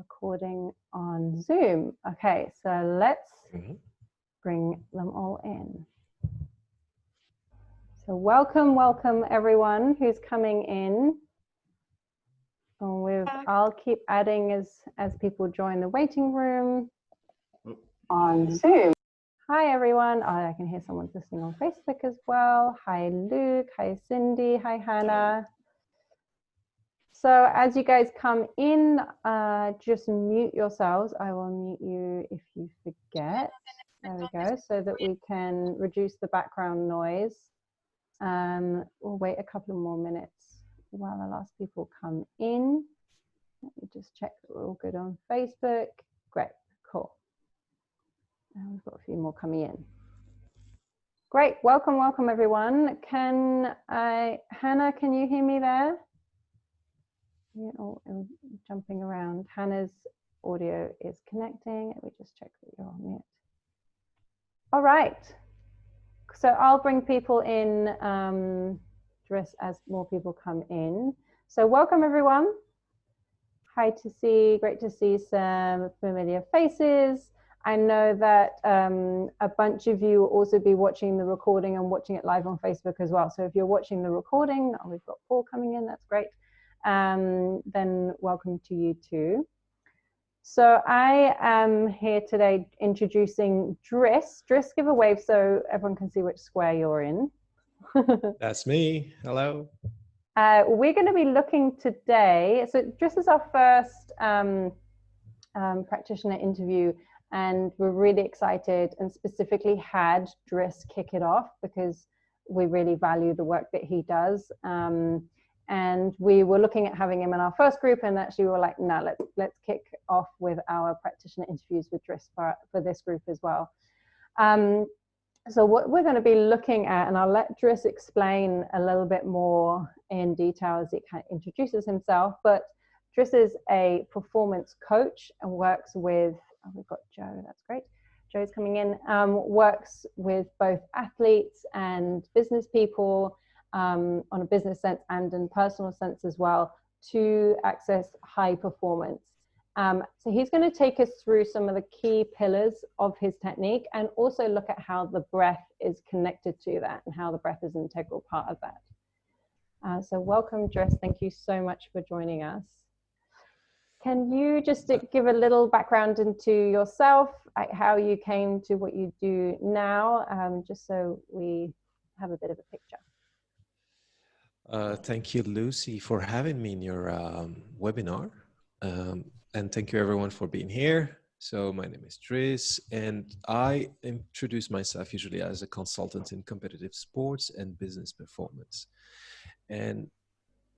recording on Zoom. Okay, so let's bring them all in. So welcome everyone who's coming in. I'll keep adding as people join the waiting room on Zoom. Hi everyone. Oh, I can hear someone's listening on Facebook as well. Hi Luke, hi Cindy, hi Hannah. So as you guys come in, just mute yourselves. I will mute you if you forget. There we go, so that we can reduce the background noise. We'll wait a couple more minutes while the last people come in. Let me just check that we're all good on Facebook. Great, cool. And we've got a few more coming in. Great, welcome everyone. Hannah, can you hear me there? Jumping around. Hannah's audio is connecting. Let me just check that you're on mute. All right. So I'll bring people in just as more people come in. So welcome everyone. Great to see some familiar faces. I know that a bunch of you will also be watching the recording and watching it live on Facebook as well. So if you're watching the recording, we've got Paul coming in, that's great. Then welcome to you too. So I am here today introducing Driss. Driss, give a wave so everyone can see which square you're in. That's me. Hello. We're going to be looking today. So Driss is our first practitioner interview, and we're really excited and specifically had Driss kick it off because we really value the work that he does. And we were looking at having him in our first group, and actually we were like, no, let's kick off with our practitioner interviews with Driss for this group as well. So what we're going to be looking at, and I'll let Driss explain a little bit more in detail as he kind of introduces himself, but Driss is a performance coach and works with, we've got Joe, that's great. Joe's coming in, works with both athletes and business people, on a business sense and in personal sense as well, to access high performance. So he's going to take us through some of the key pillars of his technique and also look at how the breath is connected to that and how the breath is an integral part of that. So welcome, Driss. Thank you so much for joining us. Can you just give a little background into yourself, how you came to what you do now, just so we have a bit of a picture? Thank you, Lucy, for having me in your webinar. And thank you everyone for being here. So my name is Driss, and I introduce myself usually as a consultant in competitive sports and business performance. And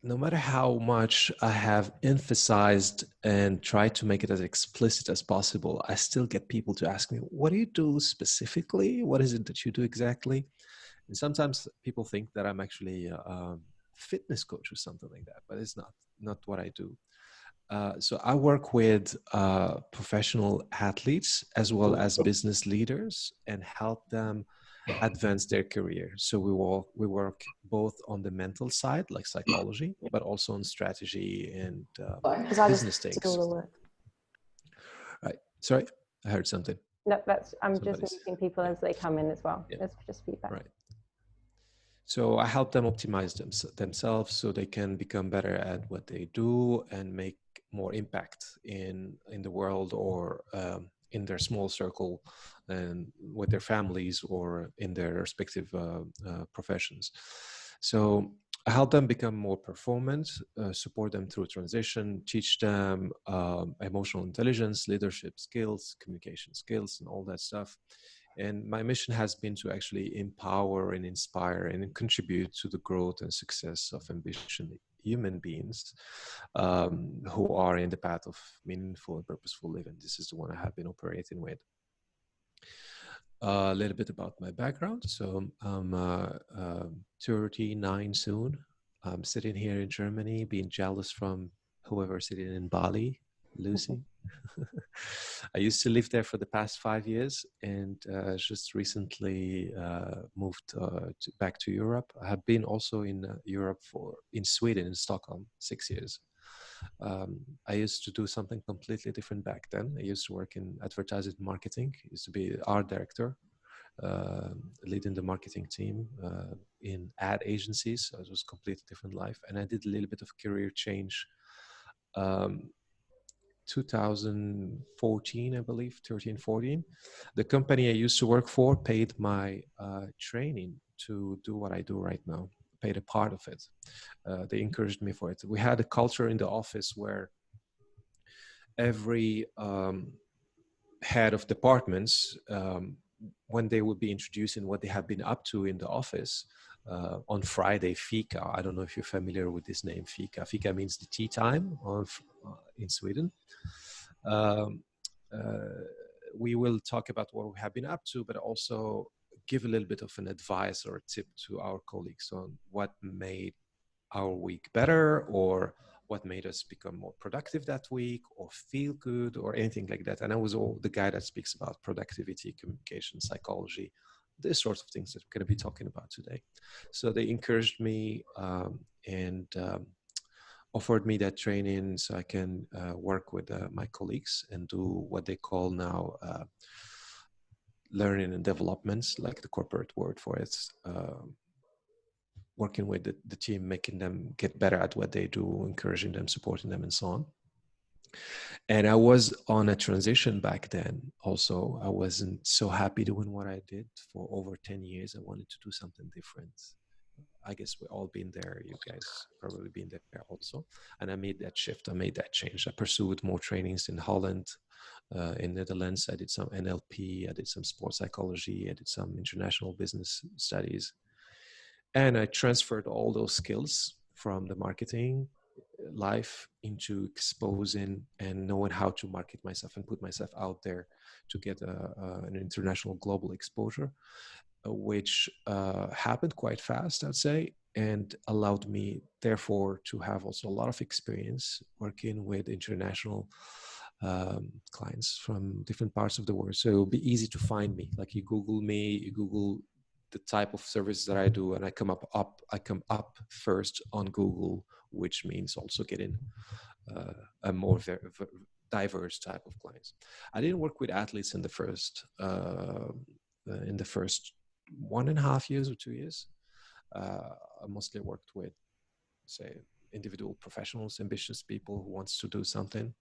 no matter how much I have emphasized and tried to make it as explicit as possible, I still get people to ask me, what do you do specifically? What is it that you do exactly? And sometimes people think that I'm actually a fitness coach or something like that, but it's not what I do. So I work with professional athletes as well as business leaders and help them advance their career. So we work both on the mental side, like psychology, but also on strategy and business things. Right. Sorry, I heard something. No, I'm just meeting people as they come in as well. Yeah. That's just feedback. Right. So I help them optimize themselves so they can become better at what they do and make more impact in the world or in their small circle and with their families or in their respective professions. So I help them become more performant, support them through transition, teach them emotional intelligence, leadership skills, communication skills, and all that stuff. And my mission has been to actually empower and inspire and contribute to the growth and success of ambitious human beings who are in the path of meaningful and purposeful living. This is the one I have been operating with. A little bit about my background. So I'm 39 soon. I'm sitting here in Germany, being jealous from whoever's sitting in Bali, Lucy. I used to live there for the past 5 years and just recently moved back to Europe. I have been also in Europe in Sweden, in Stockholm, 6 years. I used to do something completely different back then. I used to work in advertising marketing. I used to be art director, leading the marketing team in ad agencies. So it was a completely different life. And I did a little bit of career change. 2014, I believe, 13, 14. The company I used to work for paid my training to do what I do right now, paid a part of it. They encouraged me for it. We had a culture in the office where every head of departments, when they would be introducing what they have been up to in the office, on Friday, fika. I don't know if you're familiar with this name, fika. Fika means the tea time in Sweden. We will talk about what we have been up to, but also give a little bit of an advice or a tip to our colleagues on what made our week better, or what made us become more productive that week, or feel good, or anything like that. And I was all the guy that speaks about productivity, communication, psychology, these sorts of things that we're going to be talking about today. So they encouraged me and offered me that training so I can work with my colleagues and do what they call now learning and developments, like the corporate word for it. Working with the team, making them get better at what they do, encouraging them, supporting them, and so on. And I was on a transition back then also. I wasn't so happy doing what I did for over 10 years. I wanted to do something different. I guess we've all been there. You guys probably been there also. And I made that shift. I made that change. I pursued more trainings in Holland, in Netherlands. I did some NLP. I did some sports psychology. I did some international business studies. And I transferred all those skills from the marketing life into exposing and knowing how to market myself and put myself out there to get an international global exposure, which happened quite fast, I'd say, and allowed me, therefore, to have also a lot of experience working with international clients from different parts of the world. So it'll be easy to find me. Like you Google me, you Google the type of services that I do, and I come up first on Google, which means also getting a more diverse type of clients. I didn't work with athletes in the first 1.5 years or 2 years. I mostly worked with, say, individual professionals, ambitious people who wants to do something,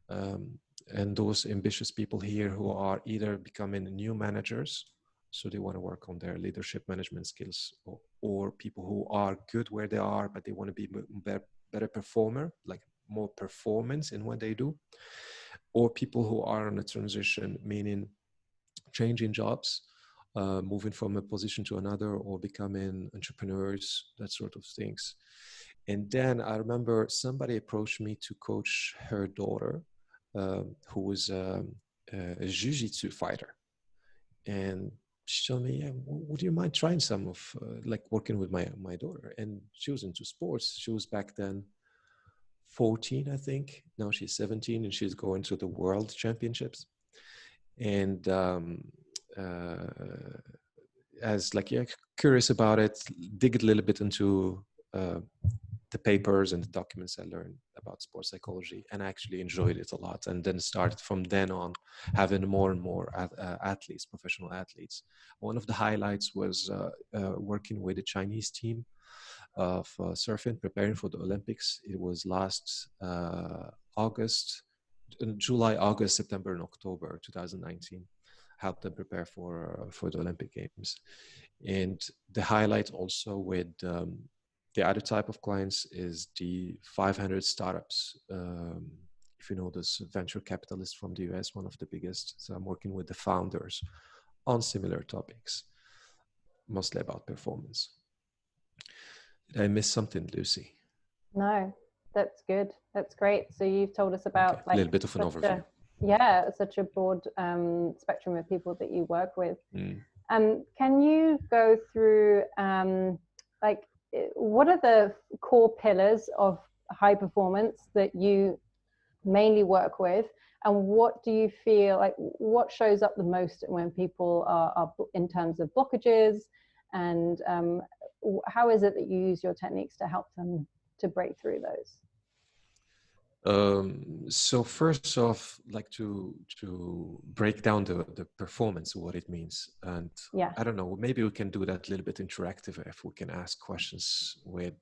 and those ambitious people here who are either becoming new managers. So they want to work on their leadership management skills, or people who are good where they are, but they want to be better performer, like more performance in what they do, or people who are on a transition, meaning changing jobs, moving from a position to another, or becoming entrepreneurs, that sort of things. And then I remember somebody approached me to coach her daughter, who was a jiu-jitsu fighter. And she told me, yeah, would you mind trying some of like working with my daughter? And she was into sports. She was back then 14, I think. Now she's 17 and she's going to the world championships. And as like, yeah, curious about it, dig a little bit into the papers and the documents I learned about sports psychology, and I actually enjoyed it a lot. And then started from then on having more and more athletes, professional athletes. One of the highlights was working with a Chinese team of surfing, preparing for the Olympics. It was last July, August, September, and October 2019. Helped them prepare for the Olympic Games. And the highlight also with the other type of clients is the 500 startups. If you know this venture capitalist from the US, one of the biggest. So I'm working with the founders on similar topics, mostly about performance. Did I miss something, Lucy? No, that's good. That's great. So you've told us about a little bit of an overview. Such a broad spectrum of people that you work with. Can you go through what are the core pillars of high performance that you mainly work with, and what do you feel like, what shows up the most when people are in terms of blockages, and how is it that you use your techniques to help them to break through those? So first off, like to break down the performance, what it means, and Yeah. I don't know, maybe we can do that a little bit interactive if we can ask questions with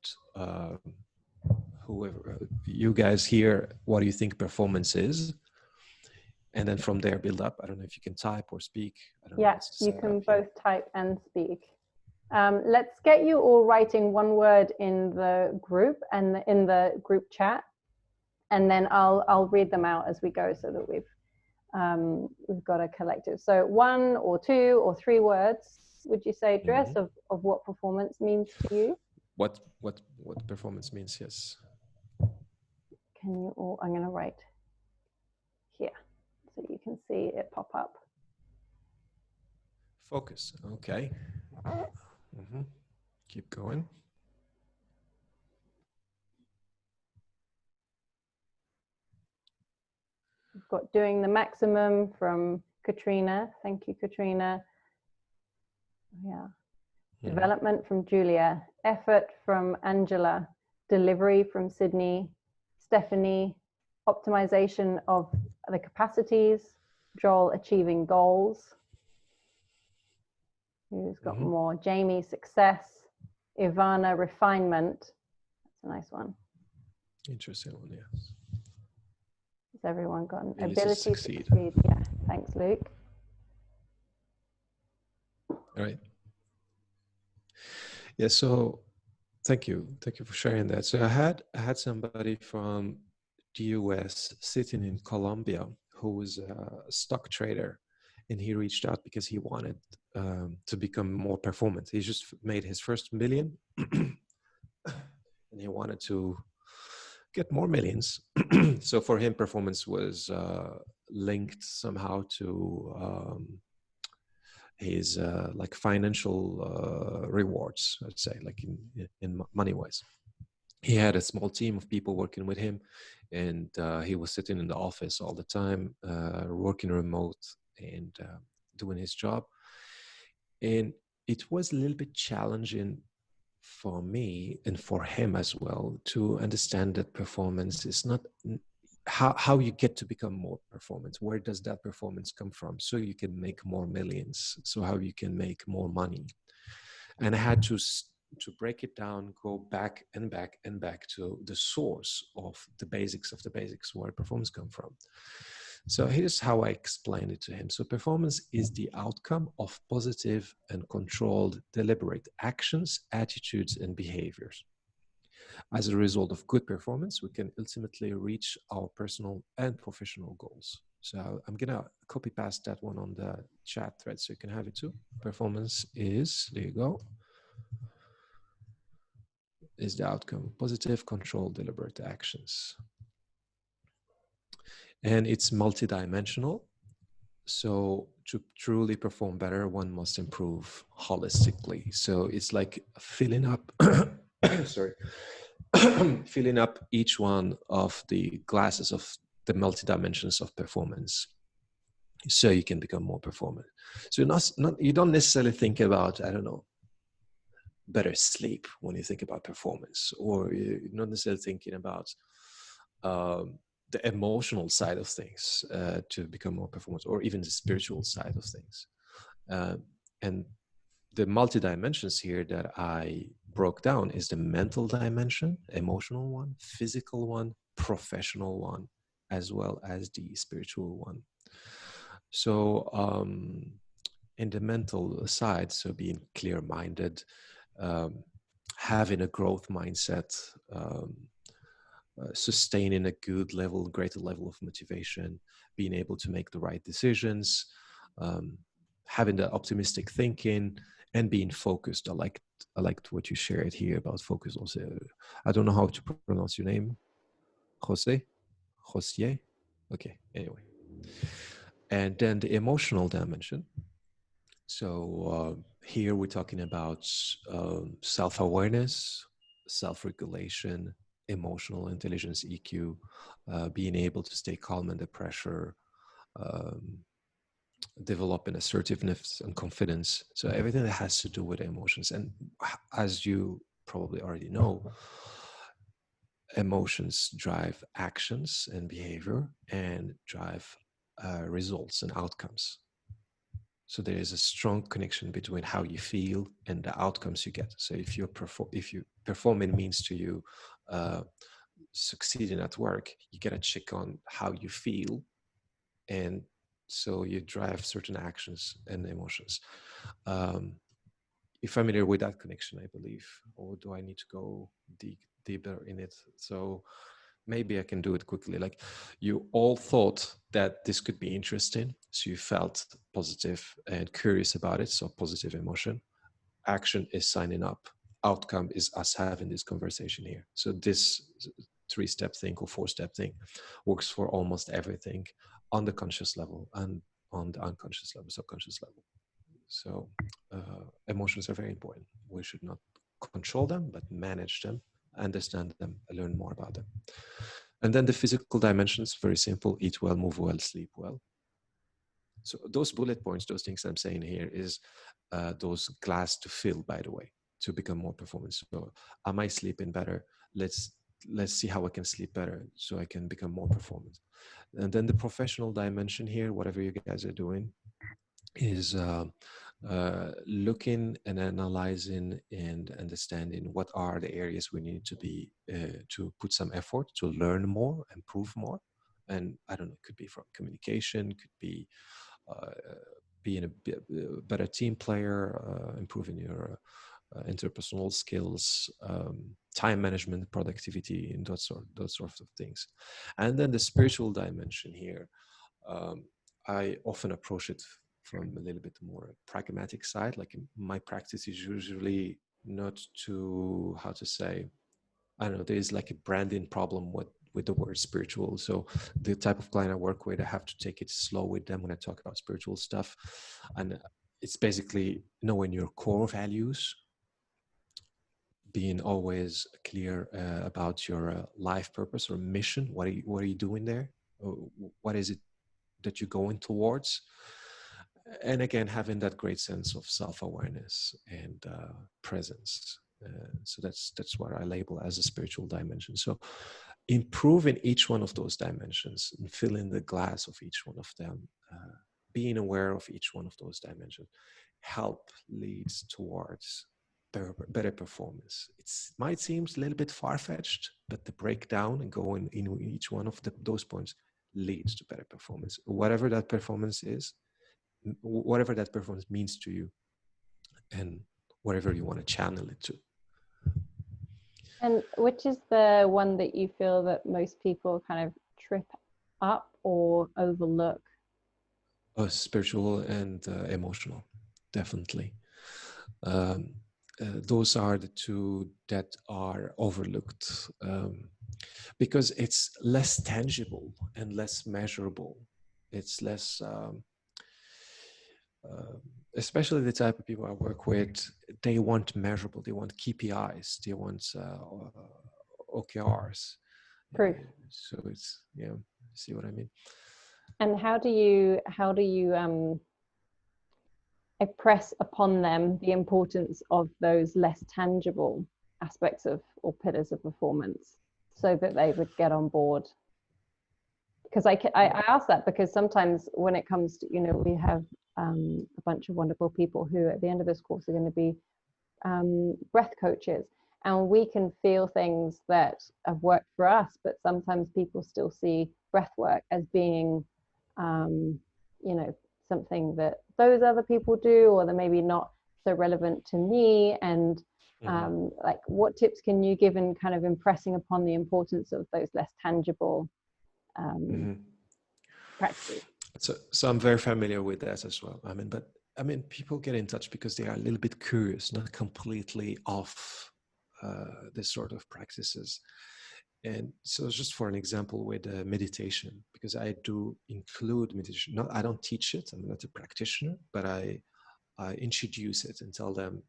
whoever you guys here. What do you think performance is? And then from there build up. I don't know if you can type or speak. I don't know Yeah, what's the you setup can here. both type and speak. Let's get you all writing one word in the group and in the group chat, and then I'll read them out as we go so that we've got a collective. So 1 or 2 or 3 words, would you say, Dress, of what performance means to you? What performance means? Yes. Can you all? I'm going to write here so you can see it pop up. Focus. Okay. Keep going. We've got doing the maximum from Katrina. Thank you, Katrina. Yeah. Development from Julia. Effort from Angela. Delivery from Sydney. Stephanie. Optimization of the capacities. Joel, achieving goals. Who's got more? Jamie, success. Ivana, refinement. That's a nice one. Interesting one, yes. Has everyone got an Ability ability to succeed? Yeah, thanks, Luke. All right. Yeah, so thank you for sharing that. So I had somebody from the US sitting in Colombia who was a stock trader, and he reached out because he wanted to become more performant. He just made his first million and he wanted to get more millions. So for him, performance was linked somehow to his like financial rewards, I'd say, like in money wise. He had a small team of people working with him, and he was sitting in the office all the time, working remote and doing his job. And it was a little bit challenging for me and for him as well to understand that performance is not how you get to become more performance. Where does that performance come from? So you can make more millions. So how you can make more money. And I had to break it down, go back and back and back to the source of the basics, where performance come from. So here's how I explained it to him. So performance is the outcome of positive and controlled, deliberate actions, attitudes, and behaviors. As a result of good performance, we can ultimately reach our personal and professional goals. So I'm gonna copy paste that one on the chat thread so you can have it too. Performance is, there you go, is the outcome of positive, controlled, deliberate actions. And it's multidimensional. So to truly perform better, one must improve holistically. So it's like filling up, sorry, filling up each one of the glasses of the multidimensions of performance, so you can become more performant. So you don't necessarily think about, I don't know, better sleep when you think about performance, or you're not necessarily thinking about the emotional side of things to become more performant, or even the spiritual side of things. And the multi-dimensions here that I broke down is the mental dimension, emotional one, physical one, professional one, as well as the spiritual one. So in the mental side, so being clear-minded, having a growth mindset, sustaining a good level, greater level of motivation, being able to make the right decisions, having the optimistic thinking, and being focused. I liked what you shared here about focus also. I don't know how to pronounce your name. Jose? Okay, anyway. And then the emotional dimension. So here we're talking about self-awareness, self-regulation, emotional intelligence, EQ, being able to stay calm under pressure, developing assertiveness and confidence. So everything that has to do with emotions. And as you probably already know, emotions drive actions and behavior and drive results and outcomes. So there is a strong connection between how you feel and the outcomes you get. So if you performing means to you succeeding at work, you get a check on how you feel, and so you drive certain actions and emotions. You're familiar with that connection, I believe, or do I need to go deeper in it? So maybe I can do it quickly. Like, you all thought that this could be interesting, so you felt positive and curious about it. So positive emotion. Action is signing up. Outcome is us having this conversation here. So this 3-step thing or 4-step thing works for almost everything on the conscious level and on the unconscious level, subconscious level. So emotions are very important. We should not control them, but manage them, understand them, learn more about them. And then the physical dimensions, very simple: eat well, move well, sleep well. So those bullet points, those things I'm saying here is those glass to fill, by the way, to become more performant. So am I sleeping better? Let's see how I can sleep better so I can become more performant. And then the professional dimension here, whatever you guys are doing, is looking and analyzing and understanding what are the areas we need to be to put some effort to learn more, improve more. And I don't know, it could be from communication, could be being a better team player, improving your interpersonal skills, time management, productivity, and those sorts of things. And then the spiritual dimension here, I often approach it from a little bit more pragmatic side. Like, my practice is usually not to, how to say, I don't know, there's like a branding problem with the word spiritual. So the type of client I work with, I have to take it slow with them when I talk about spiritual stuff. And it's basically knowing your core values, being always clear about your life purpose or mission. What are you doing there? What is it that you're going towards? And again, having that great sense of self-awareness and presence. So that's what I label as a spiritual dimension. So improving each one of those dimensions and filling the glass of each one of them, being aware of each one of those dimensions, help leads towards better performance. It might seem a little bit far-fetched, but the breakdown and going in each one of those points leads to better performance. Whatever that performance is, whatever that performance means to you, and whatever you want to channel it to. And which is the one that you feel that most people kind of trip up or overlook? Spiritual and emotional, definitely. Those are the two that are overlooked because it's less tangible and less measurable. It's less, especially the type of people I work with, they want measurable, they want KPIs, they want OKRs. Proof. So it's, yeah, see what I mean? And how do you impress upon them the importance of those less tangible aspects of or pillars of performance so that they would get on board? Because I ask that because sometimes when it comes to, we have a bunch of wonderful people who at the end of this course are going to be breath coaches, and we can feel things that have worked for us, but sometimes people still see breath work as being something that those other people do, or they're maybe not so relevant to me. And like, what tips can you give in kind of impressing upon the importance of those less tangible practices? So I'm very familiar with that as well. I mean, people get in touch because they are a little bit curious, not completely off this sort of practices. And so just for an example with meditation, because I do include meditation. I don't teach it. I'm not a practitioner, but I introduce it and tell them,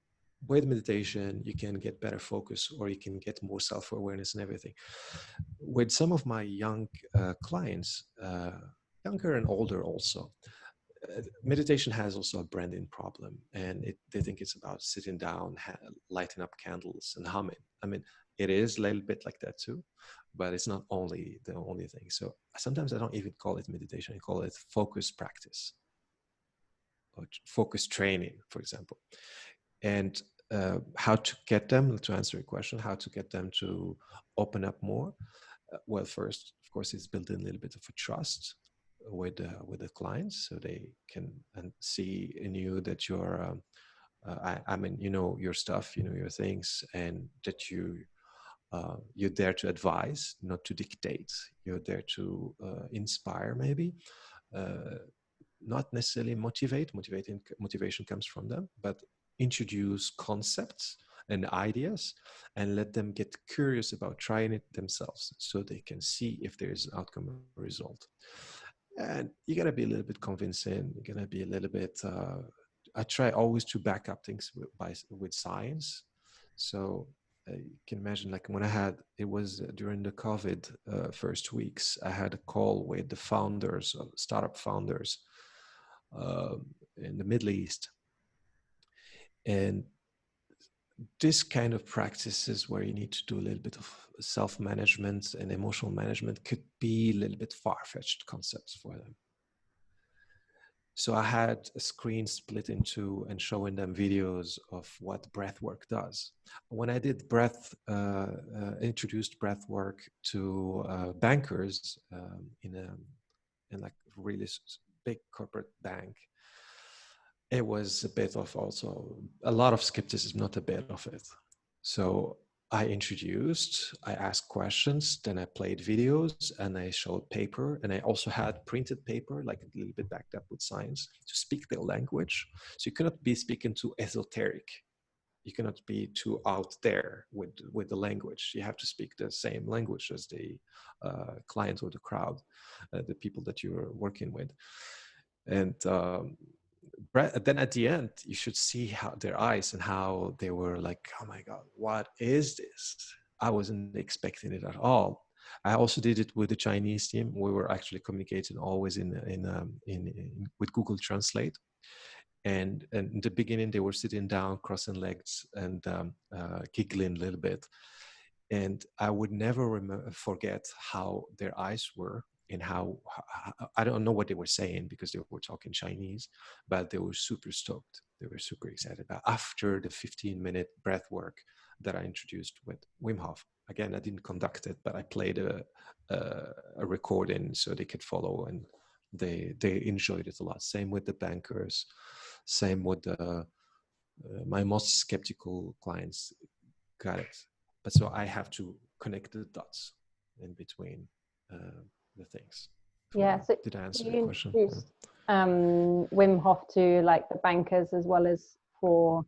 with meditation, you can get better focus, or you can get more self-awareness and everything. With some of my young clients, younger and older also, meditation has also a branding problem, and they think it's about sitting down, lighting up candles and humming. I mean, it is a little bit like that too, but it's not only the only thing. So sometimes I don't even call it meditation. I call it focus practice or focus training, for example. And how to get them, to answer your question, how to get them to open up more. Well, first, of course, it's built in a little bit of a trust with the clients, so they can and see in you that you're I mean, you know your stuff, you know your things, and that you're there to advise, not to dictate. You're there to inspire, maybe, uh, not necessarily motivate. Motivation comes from them, but introduce concepts and ideas and let them get curious about trying it themselves, so they can see if there is an outcome or result. And you gotta be a little bit convincing. You're gonna be a little bit. I try always to back up things with science. So you can imagine, like when it was during the COVID first weeks, I had a call with the founders, startup founders in the Middle East, and this kind of practices where you need to do a little bit of self-management and emotional management could be a little bit far-fetched concepts for them. So I had a screen split in two and showing them videos of what breath work does. When I did introduced breath work to bankers in like really big corporate bank, it was a bit of also a lot of skepticism, not a bit of it. So I asked questions, then I played videos and I showed paper, and I also had printed paper, like a little bit backed up with science, to speak their language. So you cannot be speaking too esoteric. You cannot be too out there with the language. You have to speak the same language as the client or the crowd, the people that you're working with. And then at the end, you should see how their eyes and how they were like, oh my God, what is this? I wasn't expecting it at all. I also did it with the Chinese team. We were actually communicating always in with Google Translate. And in the beginning, they were sitting down, crossing legs, and giggling a little bit. And I would never forget how their eyes were, and how I don't know what they were saying because they were talking Chinese, but they were super stoked. They were super excited about after the 15-minute breath work that I introduced with Wim Hof. Again, I didn't conduct it, but I played a recording so they could follow, and they enjoyed it a lot. Same with the bankers, same with my most skeptical clients got it. But so I have to connect the dots in between the things. Yeah. So did I answer you your question? introduced Wim Hof to like the bankers as well as for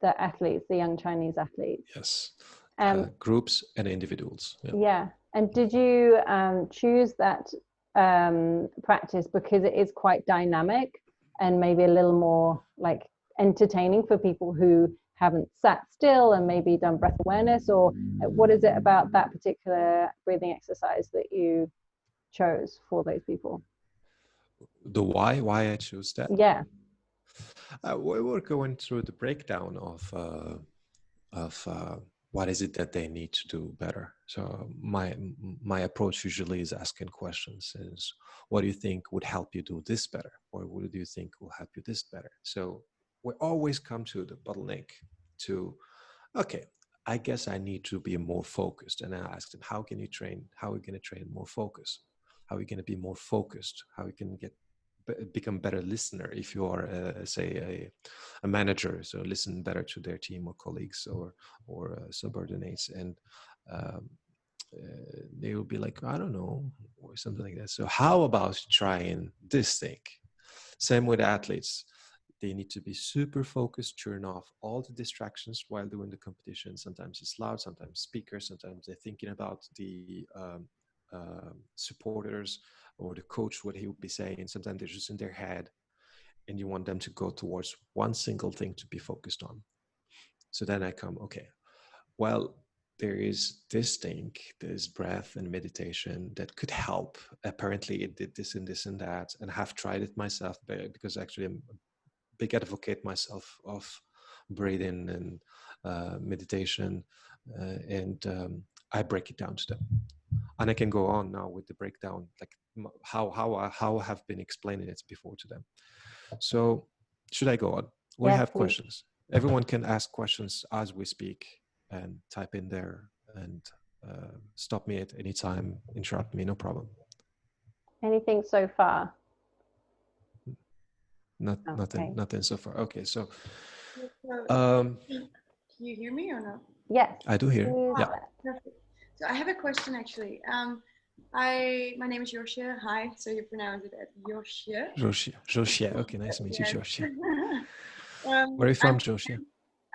the athletes, the young Chinese athletes. Yes. Groups and individuals. Yeah. And did you choose that practice because it is quite dynamic and maybe a little more like entertaining for people who haven't sat still and maybe done breath awareness? Or what is it about that particular breathing exercise that you chose for those people? The why I chose that? Yeah. We were going through the breakdown of what is it that they need to do better. So my approach usually is asking questions: is what do you think would help you do this better, or what do you think will help you this better? So we always come to the bottleneck to, okay, I guess I need to be more focused. And I asked them, how can you train? How are we going to train more focus? How are we going to be more focused? How we can become better listener if you are, say, a manager, so listen better to their team or colleagues or subordinates, and they will be like, I don't know, or something like that. So how about trying this thing? Same with athletes. They need to be super focused, turn off all the distractions while doing the competition. Sometimes it's loud, sometimes speakers, sometimes they're thinking about the supporters or the coach, what he would be saying. Sometimes they're just in their head, and you want them to go towards one single thing to be focused on. So then I come, okay, well, there is this thing, this breath and meditation that could help. Apparently it did this and this and that, and I have tried it myself because actually I'm a big advocate myself of breathing and meditation. and I break it down to them. And I can go on now with the breakdown, like how I have been explaining it before to them. So should I go on? We Yes, have please. questions. Everyone can ask questions as we speak and type in there and stop me at any time, interrupt me, no problem. Anything so far? Nothing so far. Okay, so can you hear me or no? Yes, I do hear. Yeah. Perfect. So I have a question actually. My name is Josia. Hi. So you pronounce it as Josia. Josia. Okay, nice to meet you, Yes. Josia. Where are you from, Josia?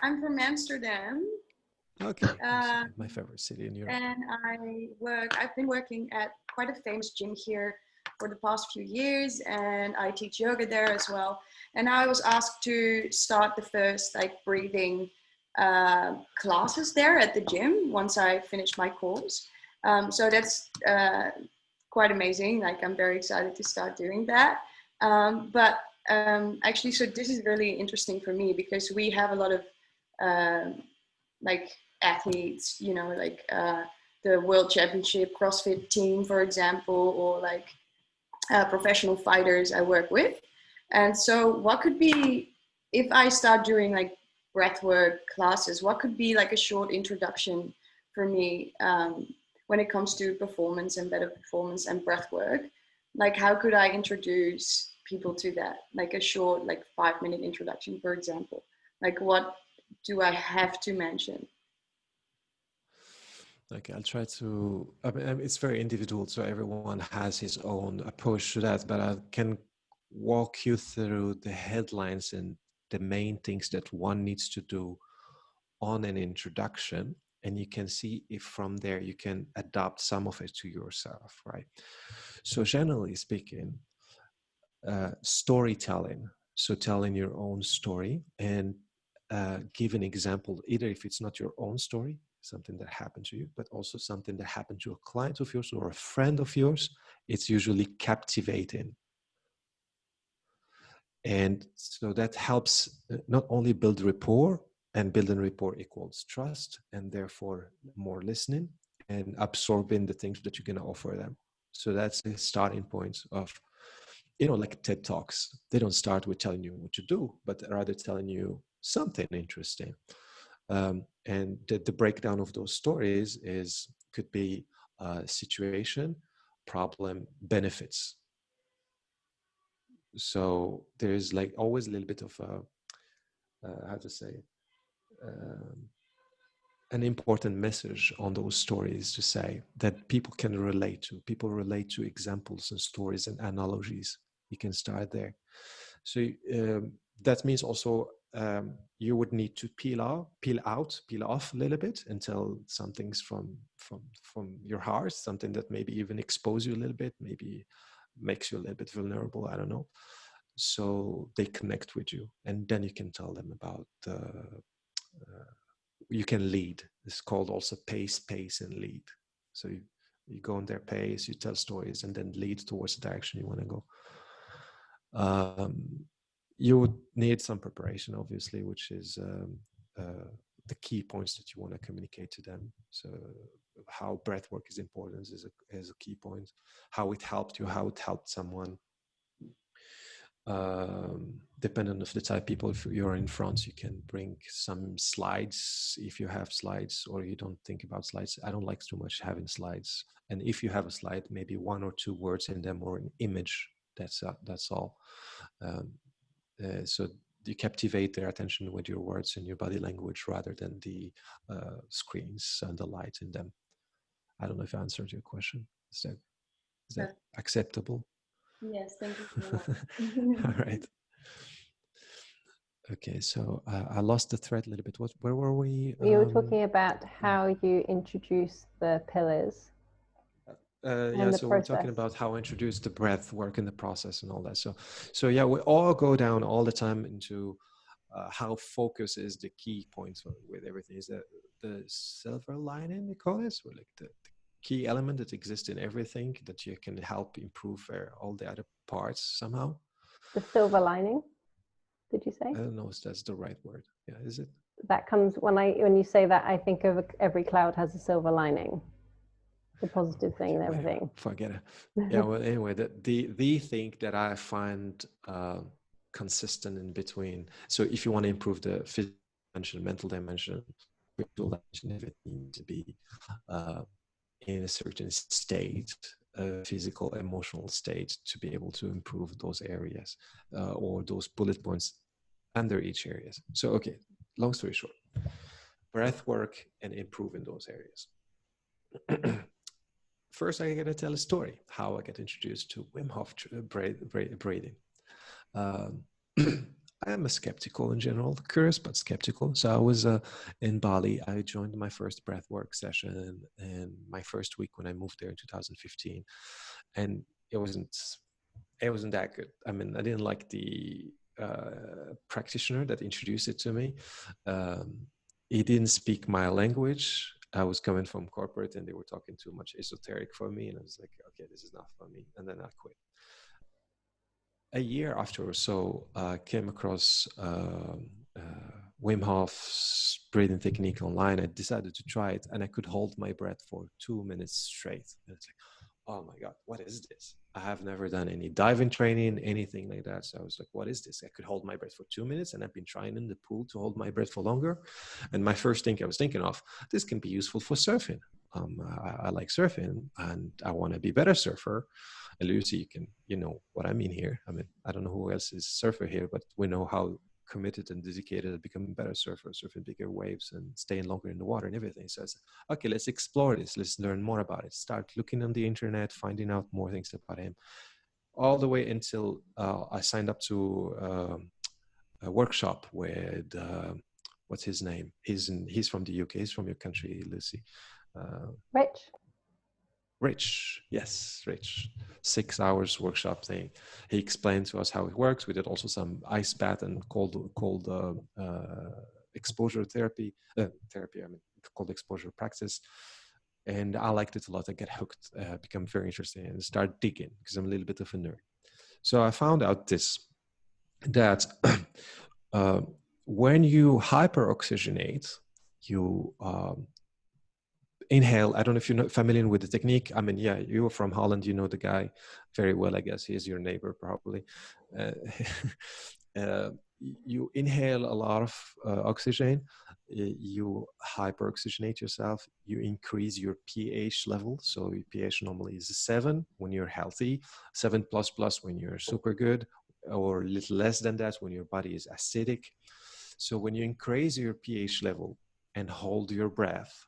I'm from Amsterdam. Okay, my favorite city in Europe. And I've been working at quite a famous gym here for the past few years, and I teach yoga there as well. And I was asked to start the first like breathing classes there at the gym once I finished my course. So that's quite amazing. Like I'm very excited to start doing that. Actually, so this is really interesting for me because we have a lot of like athletes, you know, like the World Championship CrossFit team, for example, or like professional fighters I work with. And so what could be, if I start doing like breathwork classes, what could be like a short introduction for me when it comes to performance and better performance and breathwork? Like how could I introduce people to that? Like a short, like 5-minute introduction, for example. Like what do I have to mention? Okay, I'll try to. I mean, it's very individual, so everyone has his own approach to that. But I can walk you through the headlines and the main things that one needs to do on an introduction, and you can see if from there you can adapt some of it to yourself, right? So, generally speaking, storytelling. So, telling your own story and give an example, either if it's not your own story, something that happened to you, but also something that happened to a client of yours or a friend of yours. It's usually captivating. And so that helps not only build rapport, and building rapport equals trust, and therefore more listening and absorbing the things that you're going to offer them. So that's the starting point of, you know, like TED Talks. They don't start with telling you what to do, but rather telling you something interesting. And the breakdown of those stories could be situation, problem, benefits. So there's like always a little bit of how to say an important message on those stories to say that people can relate to. People relate to examples and stories and analogies. You can start there. So that means also you would need to peel off a little bit until something's from your heart, something that maybe even expose you a little bit, maybe makes you a little bit vulnerable. I don't know. So they connect with you, and then you can tell them about you can lead. It's called also pace, and lead. So you go on their pace, you tell stories, and then lead towards the direction you want to go. You would need some preparation, obviously, which is the key points that you want to communicate to them. So how breathwork is important is a key point. How it helped you, how it helped someone. Depending of the type of people, if you're in France, you can bring some slides if you have slides, or you don't think about slides. I don't like too much having slides, and if you have a slide, maybe 1 or 2 words in them or an image. That's all. So you captivate their attention with your words and your body language rather than the screens and the light in them. I don't know if I answered your question. Is that acceptable? Yes, thank you so much. All right. Okay, so I lost the thread a little bit. Where were we? You were talking about how you introduce the pillars. Yeah, so we're talking about how I introduce the breath work in the process and all that. So yeah, we all go down all the time into how focus is the key point with everything. Is that the silver lining, they call it, or like the key element that exists in everything that you can help improve all the other parts somehow. The silver lining, did you say? I don't know if that's the right word. Yeah, is it? that comes when you say that, I think of every cloud has a silver lining, the positive thing and everything. Forget it. Yeah. Well, anyway, the thing that I find consistent in between. So if you want to improve the physical dimension, mental dimension, spiritual dimension, everything needs to be in a certain state, physical, emotional state, to be able to improve those areas or those bullet points under each areas. So, okay, long story short, breath work and improve in those areas. First, I got to tell a story how I got introduced to Wim Hof breathing. I am a skeptical in general, curious but skeptical. So I was in Bali. I joined my first breathwork session and my first week when I moved there in 2015, and it wasn't that good. I mean, I didn't like the practitioner that introduced it to me. He didn't speak my language. I was coming from corporate and they were talking too much esoteric for me, and I was like, okay, this is not for me, and then I quit. A year after or so, I came across Wim Hof's breathing technique online. I decided to try it, and I could hold my breath for 2 minutes straight. And it's like, oh my God, what is this? I have never done any diving training, anything like that. So I was like, what is this? I could hold my breath for 2 minutes, and I've been trying in the pool to hold my breath for longer. And my first thing I was thinking of, this can be useful for surfing. I like surfing, and I want to be a better surfer. Lucy, you know what I mean here. I mean, I don't know who else is a surfer here, but we know how committed and dedicated to becoming better surfer, surfing bigger waves and staying longer in the water and everything. So it's, okay, let's explore this. Let's learn more about it. Start looking on the internet, finding out more things about him. All the way until I signed up to a workshop with, what's his name? He's from the UK. He's from your country, Lucy. Rich, yes, Rich. 6 hours workshop thing. He explained to us how it works. We did also some ice bath and cold exposure therapy. Cold exposure practice. And I liked it a lot. I get hooked, become very interested, and start digging because I'm a little bit of a nerd. So I found out that when you hyperoxygenate, you inhale. I don't know if you're familiar with the technique. I mean, yeah, you're from Holland. You know the guy very well, I guess. He is your neighbor, probably. You inhale a lot of oxygen. You hyperoxygenate yourself. You increase your pH level. So your pH normally is 7 when you're healthy, 7++ when you're super good, or a little less than that when your body is acidic. So when you increase your pH level and hold your breath,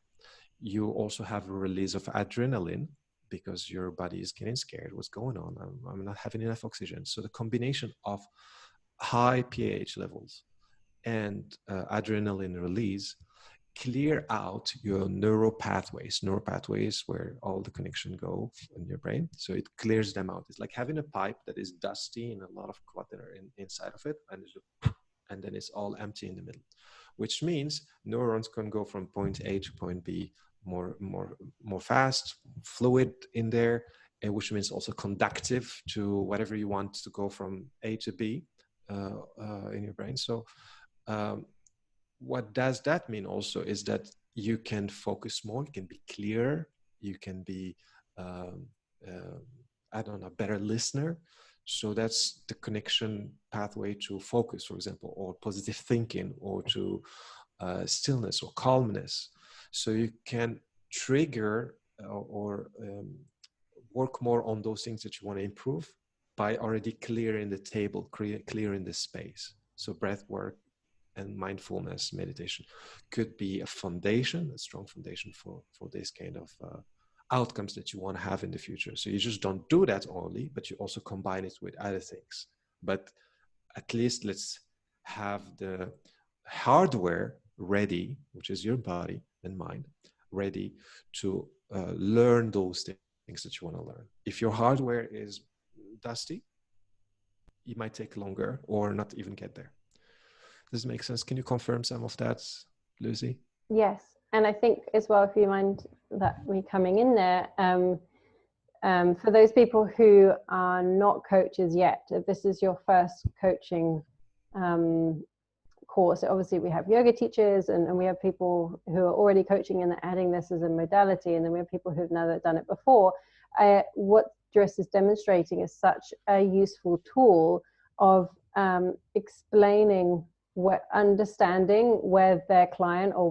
you also have a release of adrenaline because your body is getting scared. What's going on? I'm not having enough oxygen. So the combination of high pH levels and adrenaline release clear out your neural pathways where all the connection go in your brain. So it clears them out. It's like having a pipe that is dusty and a lot of clutter inside of it, and then it's all empty in the middle, which means neurons can go from point A to point B more fast, fluid in there, and which means also conductive to whatever you want to go from A to B in your brain. So what does that mean also is that you can focus more, you can be clearer, you can be, I don't know, a better listener. So that's the connection pathway to focus, for example, or positive thinking, or to stillness or calmness. So you can trigger or work more on those things that you want to improve by already clearing the table, clearing the space. So breath work and mindfulness meditation could be a foundation, a strong foundation for this kind of outcomes that you want to have in the future. So you just don't do that only, but you also combine it with other things. But at least let's have the hardware ready, which is your body and mind, ready to learn those things that you want to learn. If your hardware is dusty, it might take longer or not even get there. Does it make sense? Can you confirm some of that, Lucy? Yes. And I think as well, if you mind that me coming in there, for those people who are not coaches yet, if this is your first coaching course. Obviously we have yoga teachers and we have people who are already coaching and adding this as a modality, and then we have people who've never done it before. What Driss is demonstrating is such a useful tool of explaining, understanding where their client or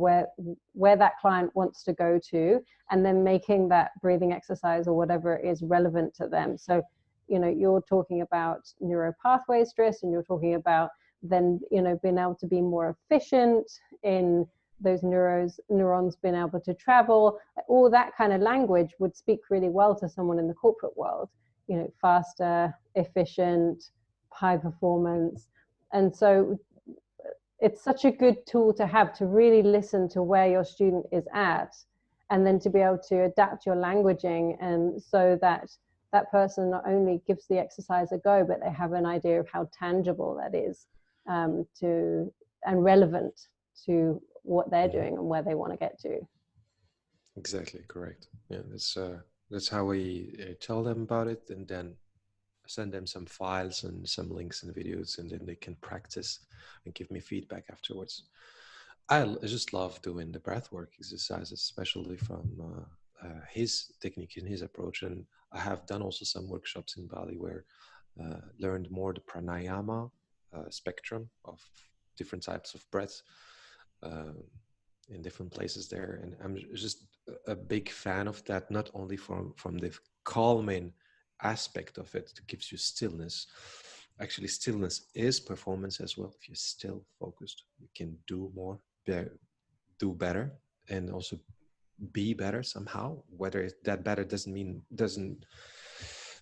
where that client wants to go to, and then making that breathing exercise or whatever is relevant to them. So, you know, you're talking about neuropathway stress, and you're talking about then, you know, being able to be more efficient in those neurons being able to travel. All that kind of language would speak really well to someone in the corporate world, you know, faster, efficient, high performance. And so it's such a good tool to have, to really listen to where your student is at, and then to be able to adapt your languaging, and so that that person not only gives the exercise a go, but they have an idea of how tangible that is, and relevant to what they're doing and where they want to get to. Exactly, correct. Yeah, that's how we tell them about it, and then send them some files and some links and videos, and then they can practice and give me feedback afterwards. I just love doing the breathwork exercises, especially from his technique and his approach. And I have done also some workshops in Bali where learned more the pranayama spectrum of different types of breaths in different places there. And I'm just a big fan of that, not only from the calming aspect of it, that gives you stillness. Actually, stillness is performance as well. If you're still focused, you can do more, do better, and also be better somehow. Whether that better doesn't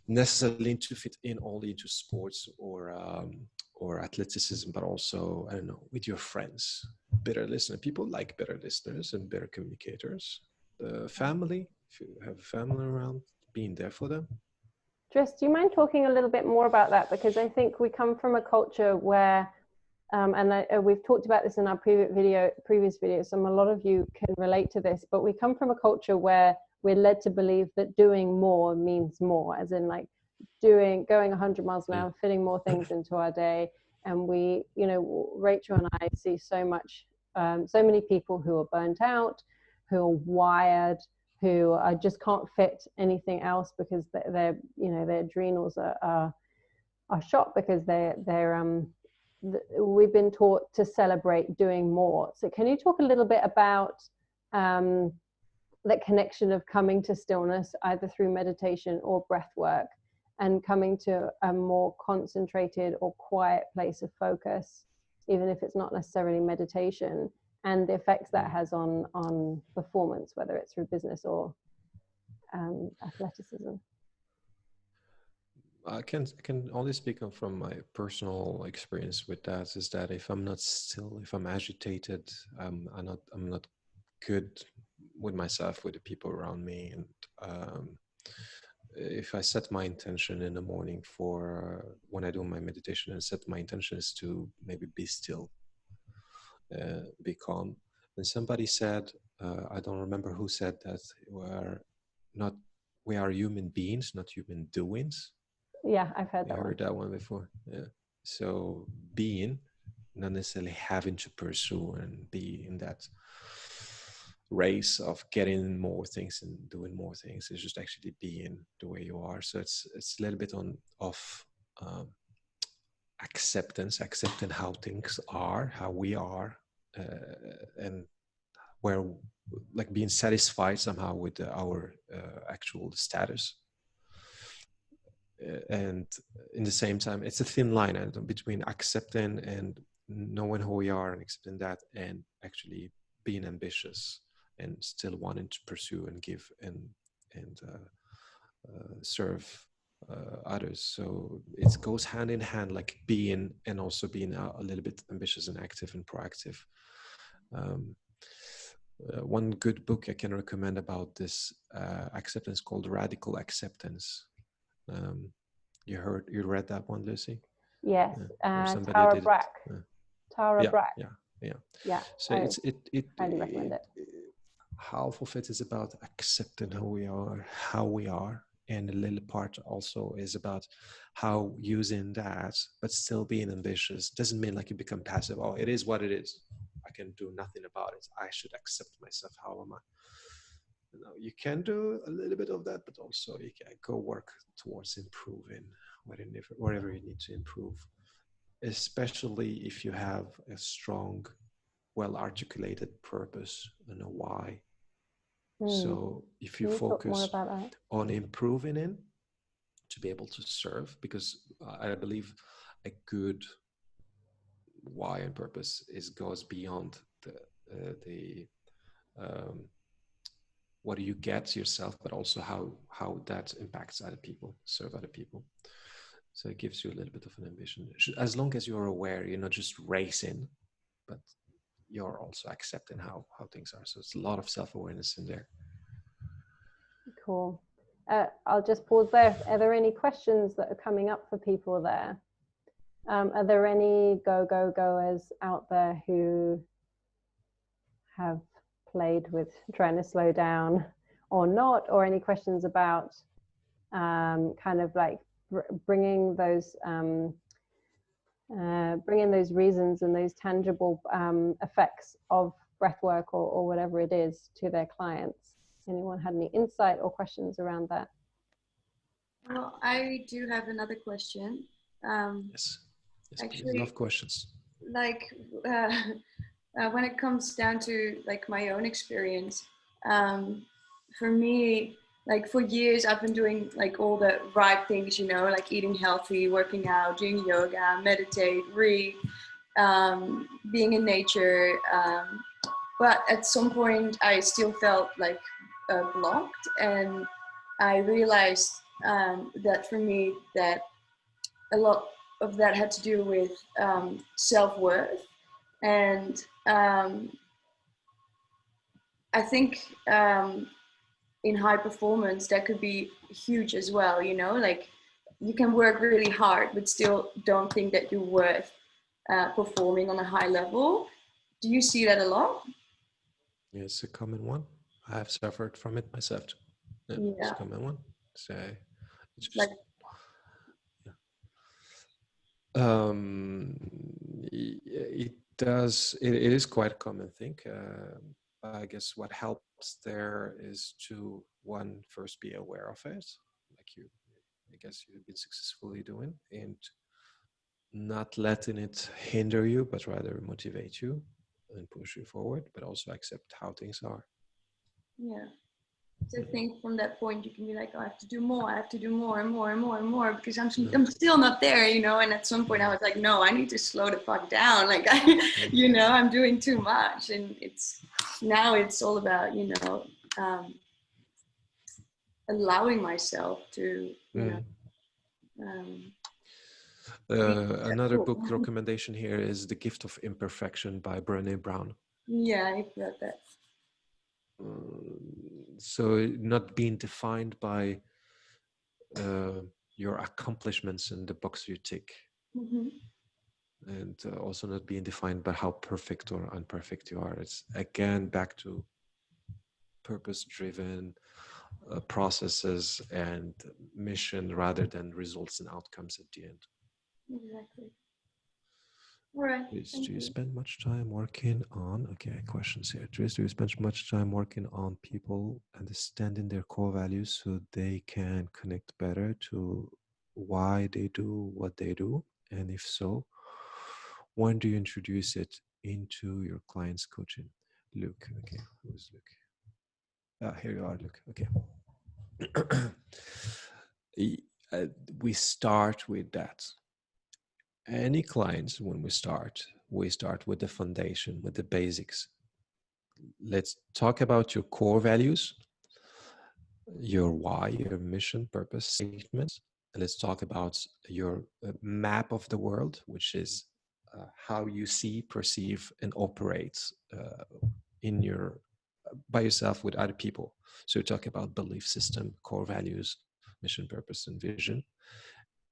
necessarily need to fit in only into sports or athleticism, but also, I don't know, with your friends. Better listener. People like better listeners and better communicators. Family, if you have a family around, being there for them. Driss, do you mind talking a little bit more about that? Because I think we come from a culture where, we've talked about this in our previous videos, and a lot of you can relate to this, but we come from a culture where we're led to believe that doing more means more, as in like going 100 miles an hour, fitting more things into our day. And we, you know, Rachel and I see so many people who are burnt out, who are wired, who just can't fit anything else because their adrenals are shot, because we've been taught to celebrate doing more. So can you talk a little bit about that connection of coming to stillness, either through meditation or breath work, and coming to a more concentrated or quiet place of focus, even if it's not necessarily meditation, and the effects that has on performance, whether it's through business or athleticism? I can only speak from my personal experience with that. Is that if I'm not still, if I'm agitated, I'm not good with myself, with the people around me, and if I set my intention in the morning for when I do my meditation, and set my intention is to maybe be still, be calm. And somebody said, I don't remember who said that, we are human beings, not human doings. Yeah, I've heard I that. Heard that one before. Yeah. So being, not necessarily having to pursue and be in that race of getting more things and doing more things. It's just actually being the way you are. So it's a little bit of accepting how things are, how we are, and where, like, being satisfied somehow with our actual status. And in the same time, it's a thin line between accepting and knowing who we are and accepting that, and actually being ambitious and still wanting to pursue and give and serve others. So it goes hand in hand, like being and also being a little bit ambitious and active and proactive. One good book I can recommend about this acceptance called Radical Acceptance. You read that one, Lucy? Yes. Tara Brach. Tara Brach. Yeah. So it highly recommend it. Half of it is about accepting who we are, how we are, And a little part also is about how using that, but still being ambitious, doesn't mean like you become passive. Oh, it is what it is. I can do nothing about it. I should accept myself. How am I? You know, you can do a little bit of that, but also you can go work towards improving wherever you need to improve, especially if you have a strong, well-articulated purpose and a why. So if you Can you talk more focus about that? on improving it to be able to serve, because I believe a good why and purpose goes beyond the what do you get yourself, but also how that impacts other people, serve other people. So it gives you a little bit of an ambition, as long as you're aware, you're not just racing, but you're also accepting how things are. So it's a lot of self-awareness in there. Cool. I'll just pause there. Are there any questions that are coming up for people there? Are there any goers out there who have played with trying to slow down or not, or any questions about kind of like bringing those reasons and those tangible effects of breath work or whatever it is to their clients? Anyone had any insight or questions around that? Well, I do have another question. Yes, actually, love questions. Like when it comes down to like my own experience, for me, like for years I've been doing like all the right things, you know, like eating healthy, working out, doing yoga, meditate, read, being in nature. But at some point I still felt like blocked, and I realized that for me that a lot of that had to do with self-worth. And I think in high performance that could be huge as well, you know, like you can work really hard but still don't think that you're worth performing on a high level. Do you see that a lot? It's a common one. I have suffered from it myself too. Yeah. It's a common one. So it's just, like it does. It is quite a common thing. I guess what helps there is to first be aware of it, like I guess you've been successfully doing, and not letting it hinder you, but rather motivate you and push you forward, but also accept how things are. Yeah. So I think from that point you can be like, oh, I have to do more. I have to do more and more and more and more because I'm still not there, you know. And at some point I was like, no, I need to slow the fuck down. Like you know, I'm doing too much, and it's all about, you know, allowing myself to, you know. Another book recommendation here is The Gift of Imperfection by Brené Brown. Yeah, I read that. So not being defined by your accomplishments and the box you tick, and also not being defined by how perfect or imperfect you are. It's again back to purpose-driven processes and mission rather than results and outcomes at the end. Exactly. All right. Do you spend much time working on, okay, questions here. Do you spend much time working on people understanding their core values so they can connect better to why they do what they do? And if so, when do you introduce it into your client's coaching? Luke, okay, who's Luke? Here you are, Luke, okay. We start with that. Any clients, when we start with the foundation, with the basics. Let's talk about your core values, your why, your mission, purpose statements. And let's talk about your map of the world, which is how you see, perceive, and operate by yourself with other people. So we talk about belief system, core values, mission, purpose, and vision.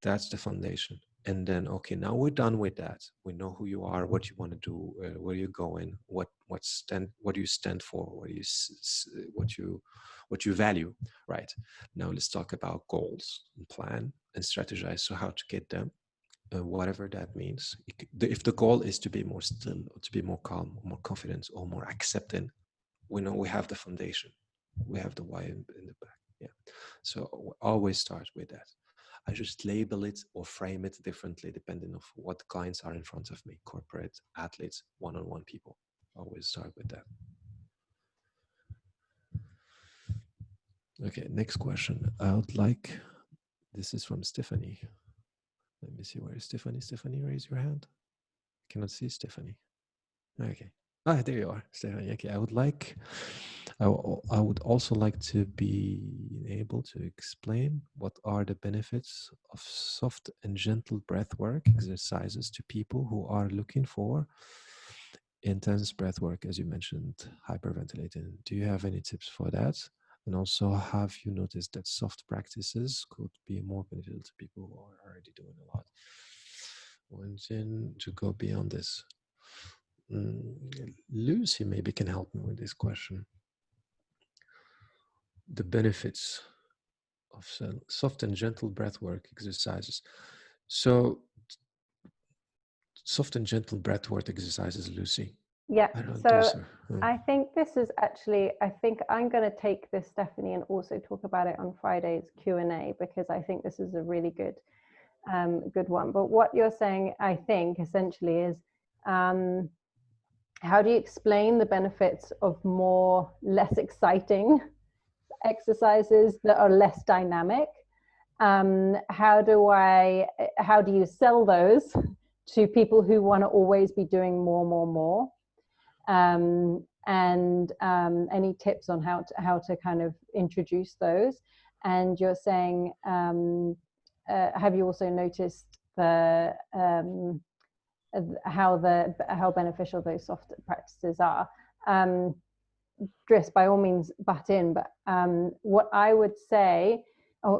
That's the foundation. And then, okay, now we're done with that. We know who you are, what you want to do, where you're going, what do you stand for, what you value, right? Now let's talk about goals and plan and strategize. So how to get them, whatever that means. If the goal is to be more still, or to be more calm, or more confident, or more accepting, we know we have the foundation. We have the why in the back. Yeah. So always start with that. I just label it or frame it differently depending on what clients are in front of me, corporate, athletes, one-on-one people. Always start with that. Okay, next question. I would like, this is from Stephanie. Let me see, where is Stephanie? Stephanie, raise your hand. I cannot see Stephanie. Okay. Ah, there you are, Stephanie. Okay, I would also like to be able to explain what are the benefits of soft and gentle breath work exercises to people who are looking for intense breath work, as you mentioned, hyperventilating. Do you have any tips for that? And also, have you noticed that soft practices could be more beneficial to people who are already doing a lot? Wanting to go beyond this. Lucy maybe can help me with this question. The benefits of soft and gentle breathwork exercises. So, soft and gentle breathwork exercises, Lucy. Yeah. I don't so do so. I think this is actually, I think I'm going to take this, Stephanie, and also talk about it on Friday's Q&A, because I think this is a really good one. But what you're saying, I think, essentially is, how do you explain the benefits of less exciting exercises that are less dynamic? How do you sell those to people who want to always be doing more? And any tips on how to kind of introduce those? And you're saying, have you also noticed how beneficial those soft practices are? Driss, by all means, butt in. But what I would say,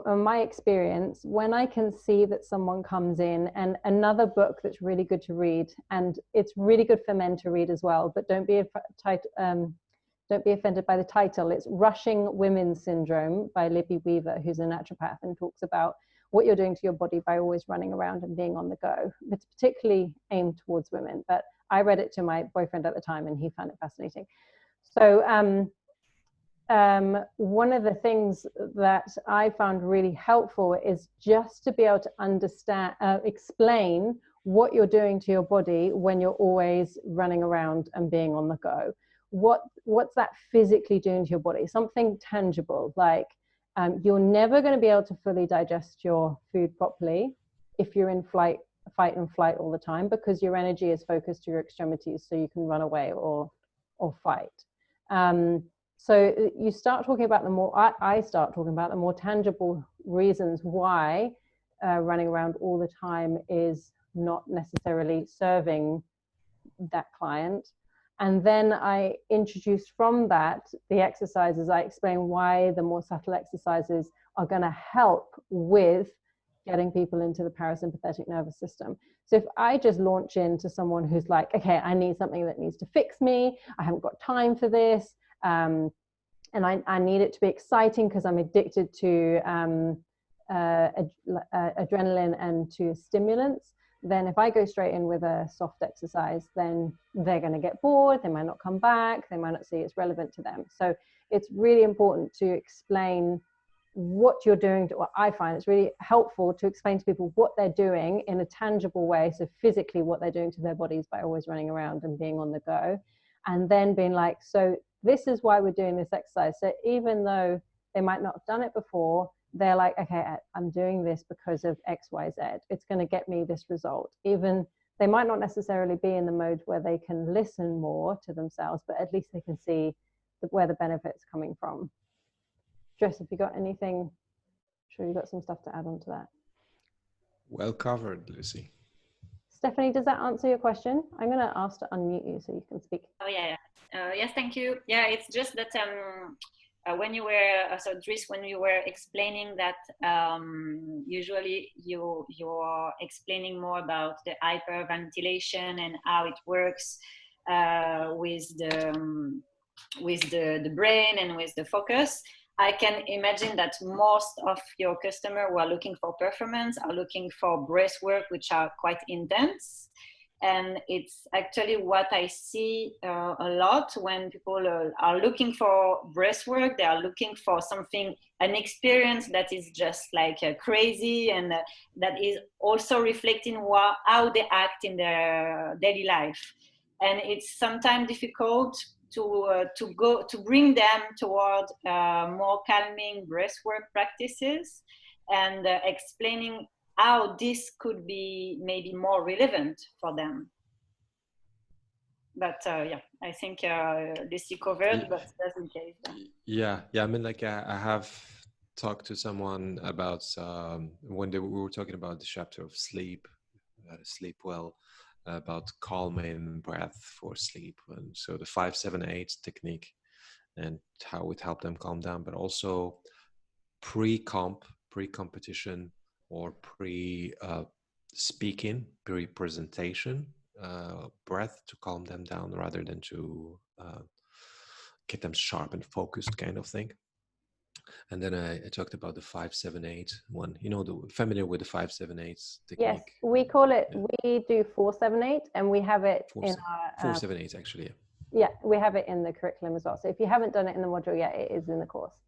in my experience, when I can see that someone comes in, and another book that's really good to read, and it's really good for men to read as well, but don't be offended by the title. It's Rushing Women's Syndrome by Libby Weaver, who's a naturopath, and talks about what you're doing to your body by always running around and being on the go. It's particularly aimed towards women, but I read it to my boyfriend at the time and he found it fascinating. So one of the things that I found really helpful is just to be able to understand, explain what you're doing to your body when you're always running around and being on the go. What's that physically doing to your body? Something tangible, like you're never going to be able to fully digest your food properly if you're in fight and flight all the time, because your energy is focused to your extremities, so you can run away or fight. So you start talking about I start talking about the more tangible reasons why running around all the time is not necessarily serving that client. And then I introduce from that the exercises. I explain why the more subtle exercises are going to help with getting people into the parasympathetic nervous system. So if I just launch into someone who's like, okay, I need something that needs to fix me, I haven't got time for this, and I need it to be exciting because I'm addicted to adrenaline and to stimulants, then if I go straight in with a soft exercise, then they're going to get bored, they might not come back, they might not see it's relevant to them. So it's really important to explain what you're doing. What I find it's really helpful to explain to people what they're doing in a tangible way, so physically what they're doing to their bodies by always running around and being on the go, and then being like, so this is why we're doing this exercise. So even though they might not have done it before, they're like, okay, I'm doing this because of X, Y, Z. It's going to get me this result. Even they might not necessarily be in the mode where they can listen more to themselves, but at least they can see where the benefits are coming from. Jess, have you got anything? I'm sure you've got some stuff to add on to that. Well covered, Lucy. Stephanie, does that answer your question? I'm going to ask to unmute you so you can speak. Oh, yeah. Yes, thank you. Yeah, it's just that when you were so Dries, when you were explaining that usually you're explaining more about the hyperventilation and how it works with the brain and with the focus. I can imagine that most of your customers who are looking for performance are looking for breath work, which are quite intense. And it's actually what I see a lot when people are looking for breath work. They are looking for something, an experience that is just like crazy, and that is also reflecting how they act in their daily life. And it's sometimes difficult to bring them toward more calming breathwork practices, and explaining how this could be maybe more relevant for them. But yeah, I think this you covered, but just in case. Yeah. I mean, like I have talked to someone about when we were talking about the chapter of sleep, sleep well, about calming breath for sleep, and so the 5-7-8 technique and how it helped them calm down, but also pre-competition or speaking, pre-presentation breath to calm them down rather than to get them sharp and focused kind of thing. And then I talked about the 5-7-8 one. You know, familiar with the 5-7-8 technique? Yes, we call it. Yeah. We do 4-7-8, and we have it in our 4-7-8 actually. Yeah. Yeah, we have it in the curriculum as well. So if you haven't done it in the module yet, it is in the course.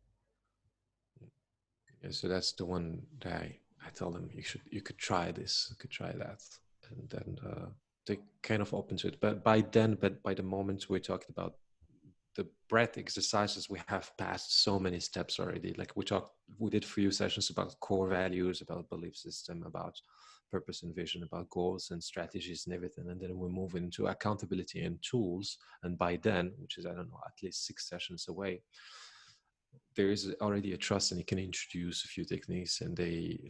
Yeah, so that's the one that I tell them you could try this, you could try that, and then they kind of open to it. But by the moment we're talking about the breath exercises, we have passed so many steps already. Like we did a few sessions about core values, about belief system, about purpose and vision, about goals and strategies and everything. And then we move into accountability and tools. And by then, which is, I don't know, at least 6 sessions away, there is already a trust, and you can introduce a few techniques, and they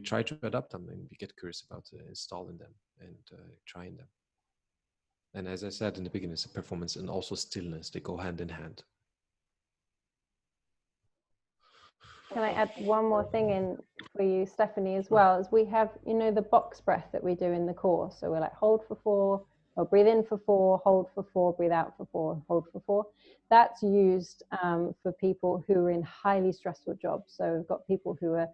try to adapt them, and we get curious about installing them and trying them. And as I said in the beginning, it's a performance and also stillness. They go hand in hand. Can I add one more thing in for you, Stephanie, as well? As we have, you know, the box breath that we do in the course. So we're like, hold for 4, or breathe in for 4, hold for 4, breathe out for 4, hold for 4. That's used for people who are in highly stressful jobs. So we've got people who are,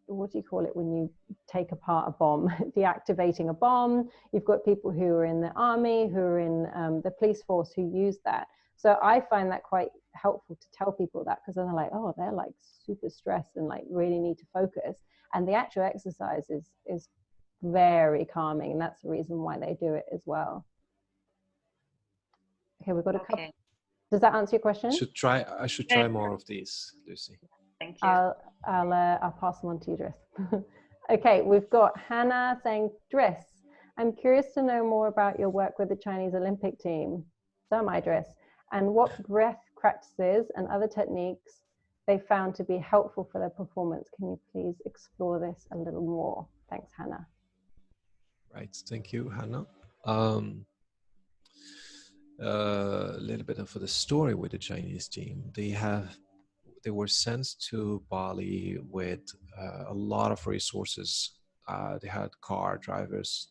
what do you call it when you take apart a bomb? Deactivating a bomb. You've got people who are in the army, who are in the police force, who use that. So I find that quite helpful to tell people that, because then they're like, oh, they're like super stressed and like really need to focus. And the actual exercise is very calming, and that's the reason why they do it as well. Okay, we've got a couple. Does that answer your question? I should try more of these, Lucy. Thank you. I'll pass them on to you, Dries. Okay, we've got Hannah saying, Dries, I'm curious to know more about your work with the Chinese Olympic team. So am I, Dries. And what breath practices and other techniques they found to be helpful for their performance. Can you please explore this a little more? Thanks, Hannah. Right, thank you, Hannah. A little bit of the story with the Chinese team. They were sent to Bali with a lot of resources. They had car drivers,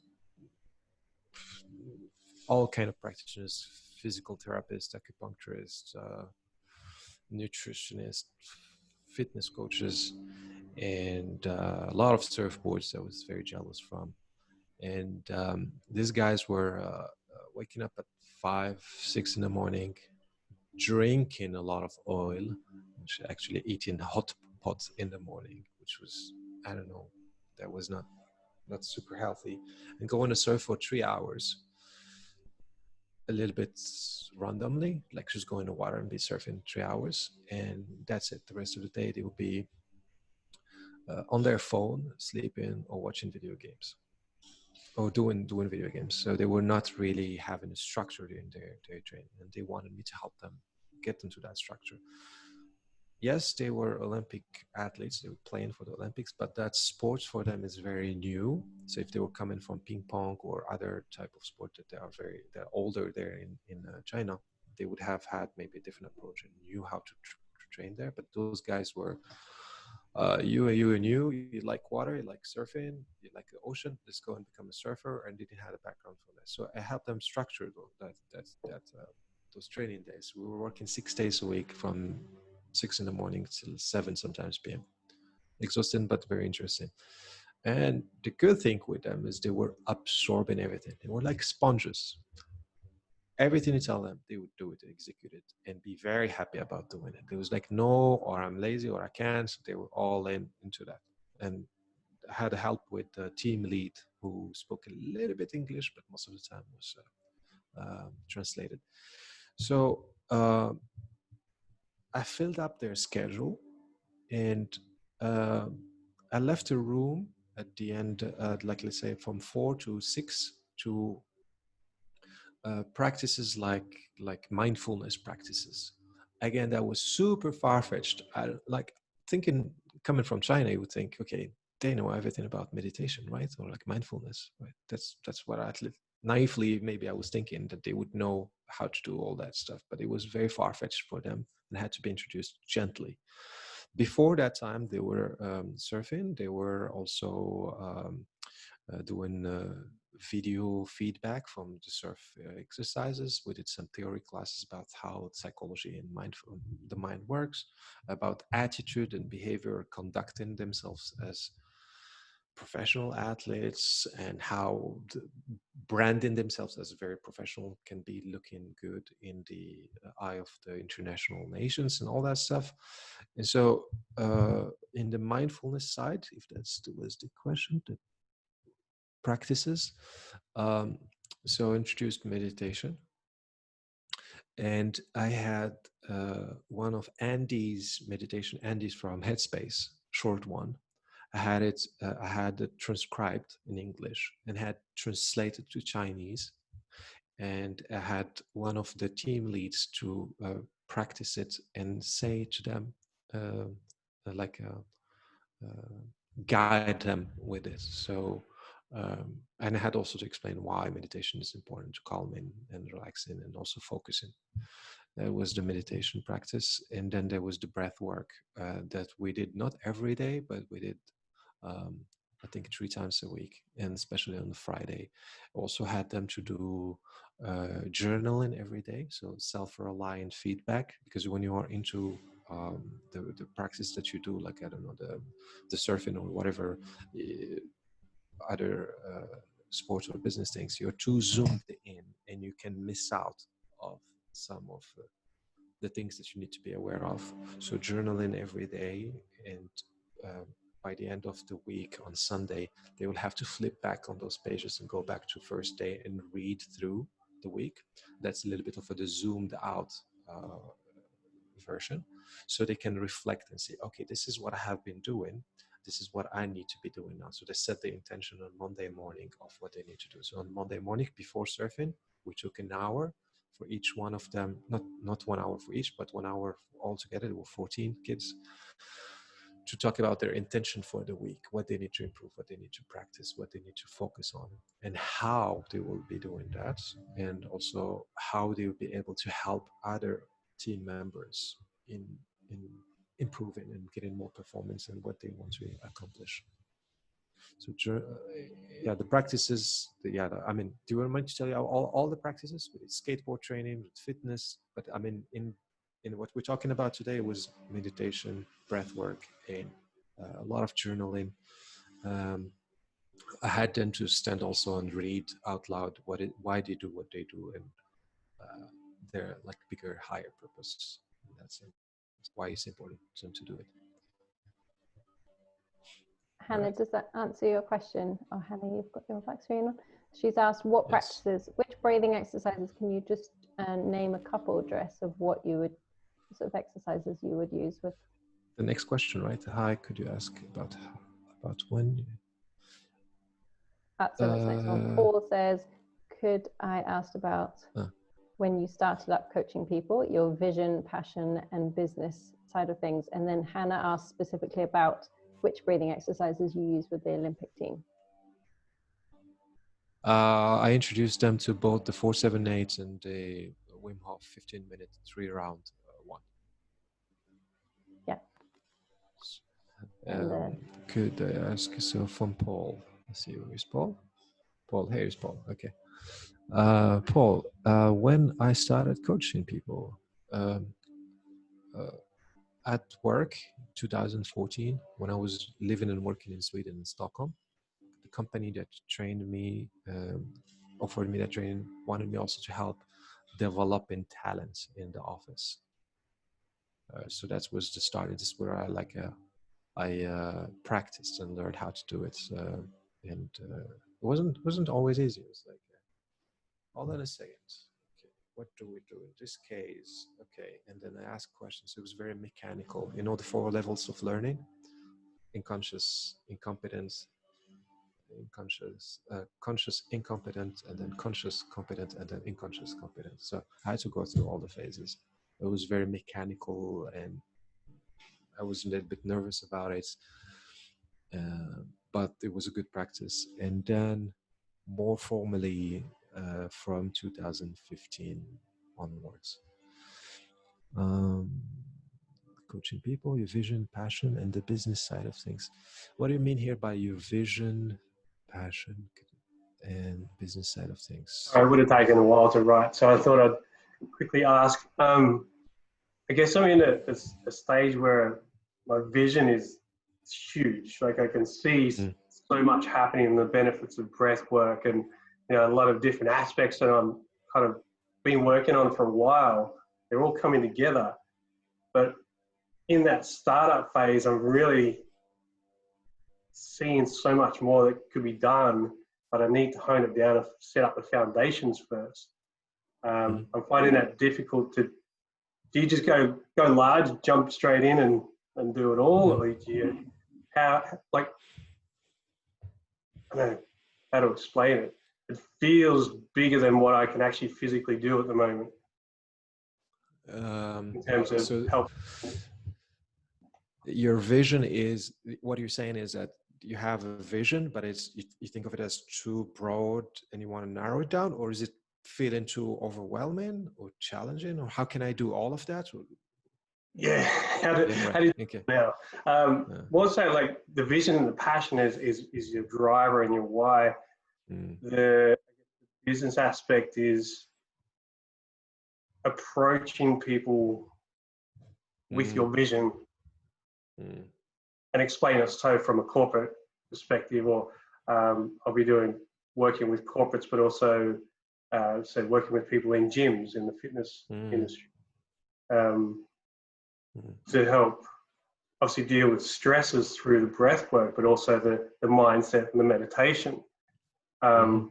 all kind of practitioners, physical therapists, acupuncturists, nutritionists, fitness coaches, and a lot of surfboards I was very jealous from. And these guys were waking up at 5, 6 in the morning, drinking a lot of oil, which actually eating hot pots in the morning, which was, I don't know, that was not super healthy, and go on a surf for 3 hours, a little bit randomly, like just go in the water and be surfing 3 hours, and that's it. The rest of the day they will be on their phone, sleeping or watching video games or doing video games. So they were not really having a structure in their training, and they wanted me to help them get into that structure. Yes, they were Olympic athletes, they were playing for the Olympics, but that sports for them is very new. So if they were coming from ping pong or other type of sport that they're older there in China, they would have had maybe a different approach and knew how to train there. But those guys were, you like water, you like surfing, you like the ocean, let's go and become a surfer, and didn't have a background for that. So I helped them structure those training days. We were working 6 days a week from 6 in the morning till 7 sometimes p.m. Exhausting, but very interesting. And the good thing with them is they were absorbing everything. They were like sponges. Everything you tell them, they would do it, execute it, and be very happy about doing it. There was like no, or I'm lazy, or I can't. So they were all into that. And I had help with the team lead who spoke a little bit English, but most of the time was translated. So I filled up their schedule, and I left a room at the end, like let's say from 4 to 6 to practices like mindfulness practices. Again, that was super far-fetched. I like thinking, coming from China, you would think, okay, they know everything about meditation, right? Or like mindfulness, right? That's what I naively maybe I was thinking, that they would know how to do all that stuff, but it was very far-fetched for them and had to be introduced gently. Before that time, they were surfing. They were also doing video feedback from the surf exercises. We did some theory classes about how psychology and the mind works, about attitude and behavior, conducting themselves as professional athletes, and how branding themselves as very professional can be looking good in the eye of the international nations and all that stuff. And so in the mindfulness side, if that's was the question, the practices, so introduced meditation. And I had one of Andy's meditation, Andy's from Headspace, short one. I had it transcribed in English and had translated to Chinese. And I had one of the team leads to practice it and say to them, guide them with it. So, and I had also to explain why meditation is important, to calm in and relax in and also focus in. That was the meditation practice. And then there was the breath work that we did not every day, but we did I think 3 times a week, and especially on the Friday. Also had them to do journaling every day, so self-reliant feedback, because when you are into the practice that you do, like I don't know, the surfing or whatever other sports or business things, you're too zoomed in and you can miss out of some of the things that you need to be aware of. So journaling every day, and by the end of the week on Sunday, they will have to flip back on those pages and go back to first day and read through the week. That's a little bit of the zoomed out version. So they can reflect and say, okay, this is what I have been doing. This is what I need to be doing now. So they set the intention on Monday morning of what they need to do. So on Monday morning before surfing, we took an hour for each one of them, not 1 hour for each, but 1 hour altogether. There were 14 kids, to talk about their intention for the week, what they need to improve, what they need to practice, what they need to focus on, and how they will be doing that, and also how they will be able to help other team members in improving and getting more performance in what they want to accomplish. So the practices, I mean, do you want me to tell you all the practices? With skateboard training, with fitness, but I mean, in what we're talking about today was meditation, breath work, and a lot of journaling. I had them to stand also and read out loud why they do what they do, and their like bigger, higher purpose. That's why it's important for them to do it. Hannah, does that answer your question? Oh, Hannah, you've got your back screen on. She's asked what practices, which breathing exercises, can you just name a couple, Dress, of what you would, sort of exercises you would use with? The next question, right? Hi, could you ask about when? So this next one, Paul says, could I ask about when you started up coaching people, your vision, passion, and business side of things? And then Hannah asked specifically about which breathing exercises you use with the Olympic team. I introduced them to both the 478 and the Wim Hof 15-minute 3-round one. Yeah. Could I ask so from Paul? Let's see, where's Paul? Paul, here's Paul. Okay. Paul, when I started coaching people at work, 2014, when I was living and working in Sweden, in Stockholm, the company that trained me, offered me that training, wanted me also to help developing talents in the office. So that was the start. This is where I practiced and learned how to do it. And it wasn't always easy. It was like, hold on a second. Okay, what do we do in this case? Okay, and then I asked questions. It was very mechanical. You know, the 4 levels of learning: unconscious, incompetence, conscious, incompetent, and then conscious, competent, and then unconscious, competent. So I had to go through all the phases. It was very mechanical, and I was a little bit nervous about it, but it was a good practice. And then more formally from 2015 onwards. Coaching people, your vision, passion, and the business side of things. What do you mean here by your vision, passion, and business side of things? It would have taken a while to write, so I thought I'd quickly ask. I guess I'm in a stage where my vision is huge. Like I can see so much happening in the benefits of breath work, and a lot of different aspects that I'm kind of been working on for a while. They're all coming together, but in that startup phase, I'm really seeing so much more that could be done, but I need to hone it down and set up the foundations first. I'm finding that difficult to. Do you just go large, jump straight in and do it all, or do you I don't know how to explain it. It feels bigger than what I can actually physically do at the moment. In terms of help. Your vision is, what you're saying is that you have a vision, but you think of it as too broad and you want to narrow it down, or is it feeling too overwhelming or challenging, or how can I do all of that? Yeah, how do you okay. Now? More so, like the vision and the passion is your driver and your why. The business aspect is approaching people with your vision and explain it so from a corporate perspective, or I'll be working with corporates, but also working with people in gyms in the fitness industry to help obviously deal with stresses through the breath work, but also the mindset and the meditation. I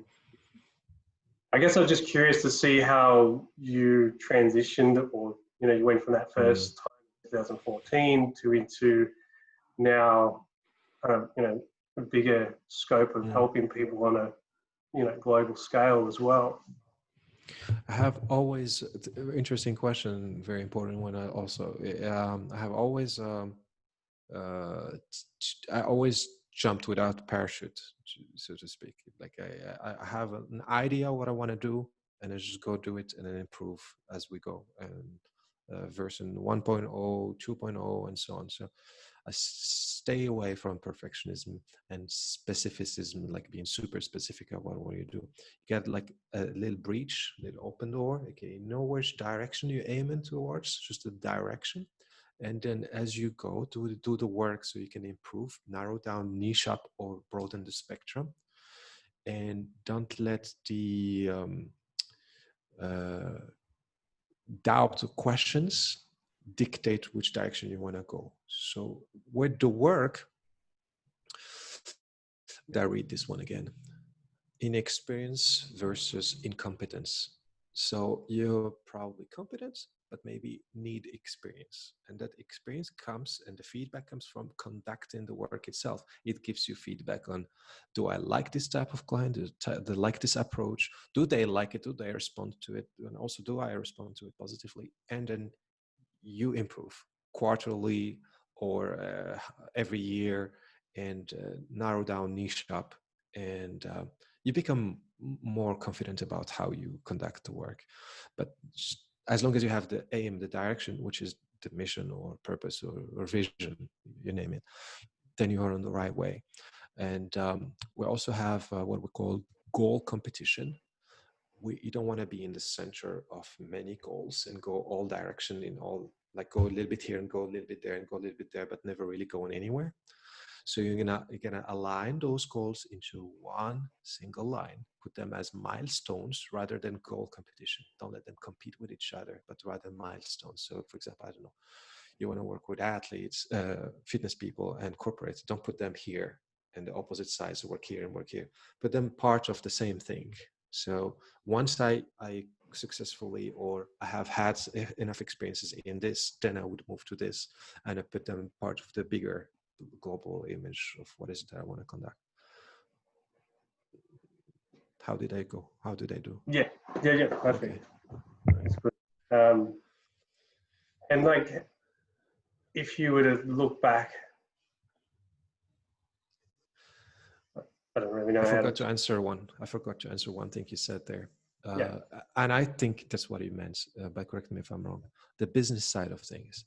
guess I was just curious to see how you transitioned, or you went from that first time, 2014, to into now, a bigger scope of helping people on a global scale as well. I have always, interesting question, very important one. I have always, I always jumped without parachute, so to speak. Like I have an idea what I want to do, and I just go do it and then improve as we go. And version 1.0, 2.0, and so on. So I stay away from perfectionism and specificism, like being super specific about what you do. You get like a little breach, little open door. Okay, you know which direction you're aiming towards, just the direction. And then as you go do the work so you can improve, narrow down, niche up, or broaden the spectrum. And don't let the doubt or questions dictate which direction you want to go. So with the work, I read this one again. Inexperience versus incompetence. So you're probably competent, but maybe need experience. And that experience comes, and the feedback comes from conducting the work itself. It gives you feedback on, do I like this type of client? Do they like this approach? Do they like it? Do they respond to it? And also, do I respond to it positively? And then you improve quarterly or every year, and narrow down, niche up, and you become more confident about how you conduct the work. But as long as you have the aim, the direction, which is the mission or purpose or vision, you name it, then you are on the right way. And we also have what we call goal competition. You don't want to be in the center of many goals and go all direction in all, like go a little bit here and go a little bit there and go a little bit there, but never really going anywhere. So you're gonna align those goals into one single line, put them as milestones rather than goal competition. Don't let them compete with each other, but rather milestones. So for example, I don't know, you want to work with athletes, fitness people and corporates, don't put them here and the opposite sides, work here and work here. Put them part of the same thing. So once I successfully, or I have had enough experiences in this, then I would move to this, and I put them part of the bigger global image of what is it that I want to conduct. How did I go? How did I do? Yeah, perfect. Okay. That's good. And like, if you were to look back, I don't really know. I forgot to answer one thing you said there. And I think that's what you meant, but correct me if I'm wrong. The business side of things.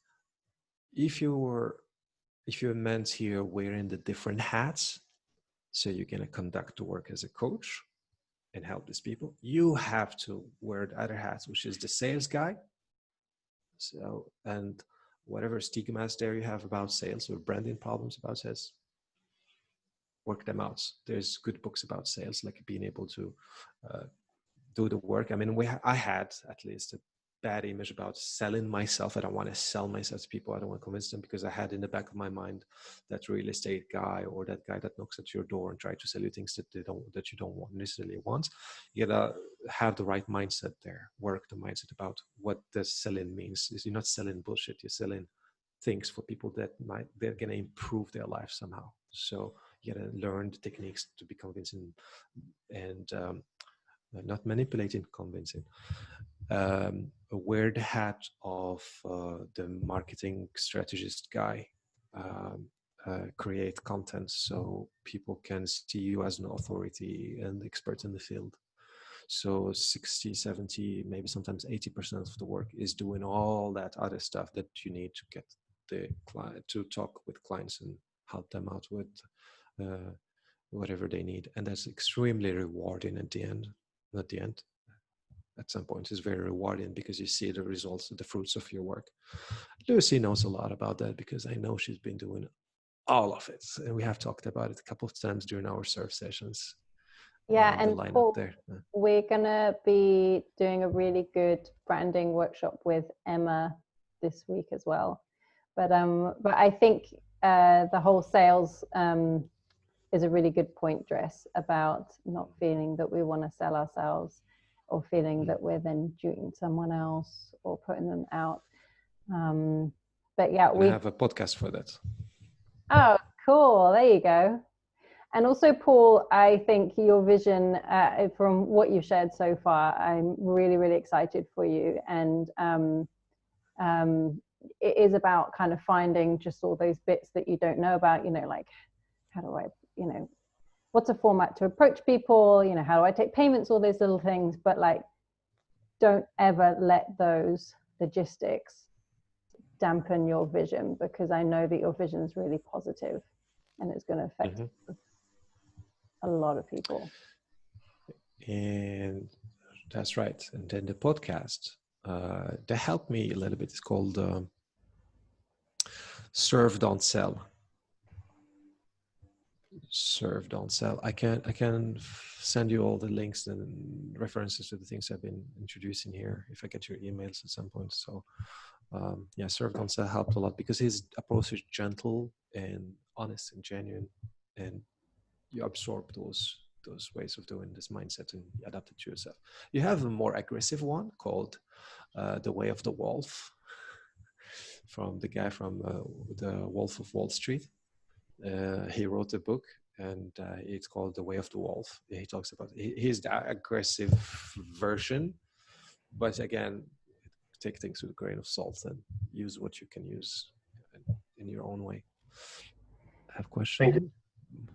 If you meant here wearing the different hats, so you're going to conduct the work as a coach and help these people, you have to wear the other hats, which is the sales guy. So, and whatever stigmas there you have about sales or branding problems about sales, work them out. There's good books about sales, like being able to do the work. I mean, I had at least a bad image about selling myself. I don't want to sell myself to people. I don't want to convince them, because I had in the back of my mind that real estate guy or that guy that knocks at your door and try to sell you things that you don't necessarily want. You gotta have the right mindset there. Work the mindset about what the selling means. Is you're not selling bullshit. You're selling things for people that they're gonna improve their life somehow. So you gotta learn the techniques to be convincing and not manipulating, convincing. Wear the hat of the marketing strategist guy. Create content so people can see you as an authority and expert in the field. So 60, 70, maybe sometimes 80% of the work is doing all that other stuff that you need to get the client to talk with clients and help them out with whatever they need. And that's extremely rewarding at the end. At some point, it's very rewarding because you see the results, the fruits of your work. Lucy knows a lot about that because I know she's been doing all of it, and we have talked about it a couple of times during our serve sessions. Yeah, and Paul, there. We're gonna be doing a really good branding workshop with Emma this week as well. But I think the whole sales is a really good point, Dress, about not feeling that we want to sell ourselves, or feeling that we're then duting someone else or putting them out. But yeah, we have a podcast for that. Oh, cool. There you go. And also, Paul, I think your vision, from what you've shared so far, I'm really, really excited for you. And it is about kind of finding just all those bits that you don't know about, like, how do I, what's a format to approach people, how do I take payments, all those little things. But like, don't ever let those logistics dampen your vision, because I know that your vision is really positive and it's going to affect a lot of people. And that's right. And then the podcast that helped me a little bit is called Serve, Don't Sell. Serve, don't sell. I can send you all the links and references to the things I've been introducing here if I get your emails at some point. So Serve, don't sell helped a lot because his approach is gentle and honest and genuine, and you absorb those ways of doing this mindset and adapt it to yourself. You have a more aggressive one called The Way of the Wolf, from the guy from The Wolf of Wall Street. He wrote a book, and it's called The Way of the Wolf. He talks about, he's the aggressive version, but again, take things with a grain of salt and use what you can use in your own way. I have questions. Thank you.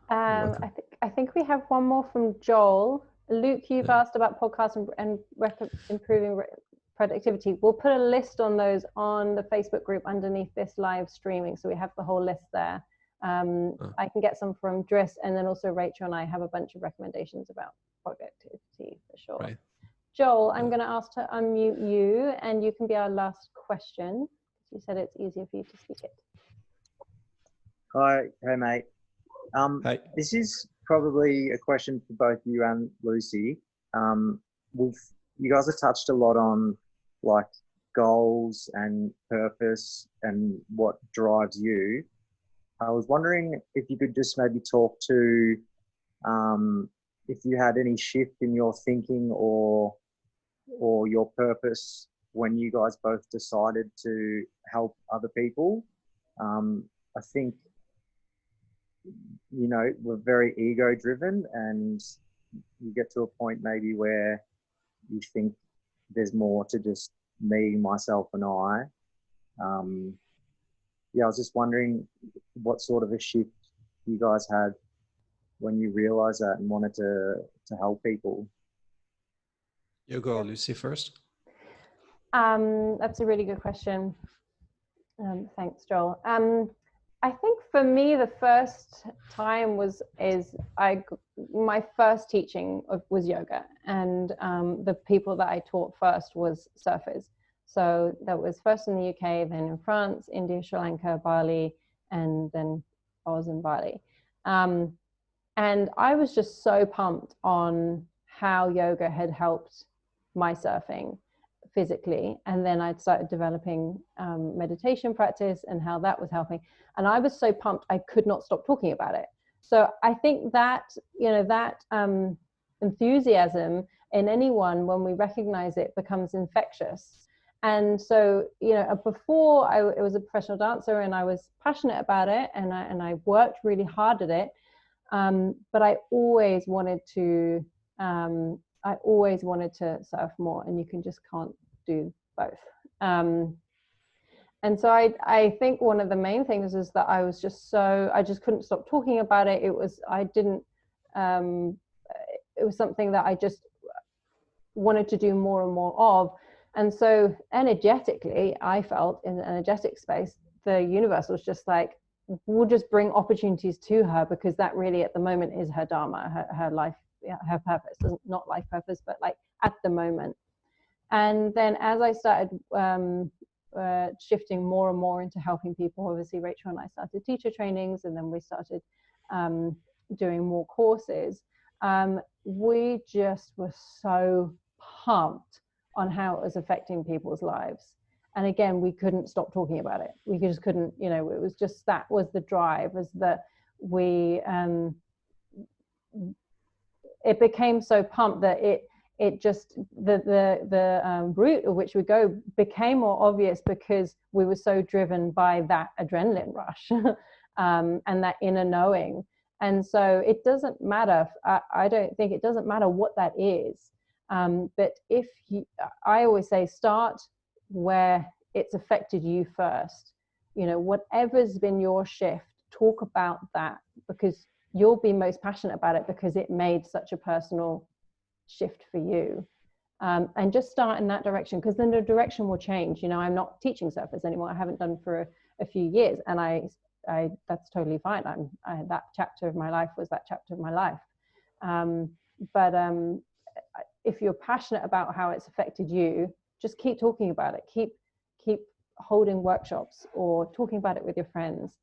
I think we have one more from Joel. Luke, you've asked about podcasts and improving productivity. We'll put a list on those on the Facebook group underneath this live streaming, so we have the whole list there. I can get some from Driss, and then also Rachel and I have a bunch of recommendations about productivity for sure. Right. Joel, I'm going to ask to unmute you, and you can be our last question. You said it's easier for you to speak it. Hi, hey mate. Hi. This is probably a question for both you and Lucy. You guys have touched a lot on like goals and purpose and what drives you. I was wondering if you could just maybe talk to if you had any shift in your thinking or your purpose when you guys both decided to help other people. I think, you know, we're very ego driven, and you get to a point maybe where you think there's more to just me, myself and I. I was just wondering what sort of a shift you guys had when you realized that and wanted to help people. You go, Lucy, first. That's a really good question. Thanks, Joel. I think for me, the first time my first teaching was yoga, and the people that I taught first was surfers. So that was first in the UK, then in France, India, Sri Lanka, Bali, and then Oz and Bali. And I was just so pumped on how yoga had helped my surfing physically. And then I'd started developing meditation practice and how that was helping. And I was so pumped, I could not stop talking about it. So I think that, you know, that enthusiasm in anyone, when we recognize it, becomes infectious. And so, you know, before I was a professional dancer and I was passionate about it, and I worked really hard at it. But I always wanted to surf more, and you just can't do both. And so I think one of the main things is that I just couldn't stop talking about it. It was something that I just wanted to do more and more of. And so energetically, I felt in the energetic space, the universe was just like, we'll just bring opportunities to her, because that really at the moment is her dharma, her life, her purpose, not life purpose, but like at the moment. And then as I started shifting more and more into helping people, obviously Rachel and I started teacher trainings, and then we started doing more courses. We just were so pumped on how it was affecting people's lives. And again, we couldn't stop talking about it. We just couldn't, you know, it was just, that was the drive, was that we, it became so pumped that it just, the route of which we go became more obvious, because we were so driven by that adrenaline rush and that inner knowing. And so it doesn't matter, I don't think it doesn't matter what that is. But I always say, start where it's affected you first. You know, whatever's been your shift, talk about that, because you'll be most passionate about it, because it made such a personal shift for you. And just start in that direction, because then the direction will change. You know, I'm not teaching surfers anymore. I haven't done for a few years, and I that's totally fine. That chapter of my life was that chapter of my life. But if you're passionate about how it's affected you, just keep talking about it. Keep holding workshops or talking about it with your friends.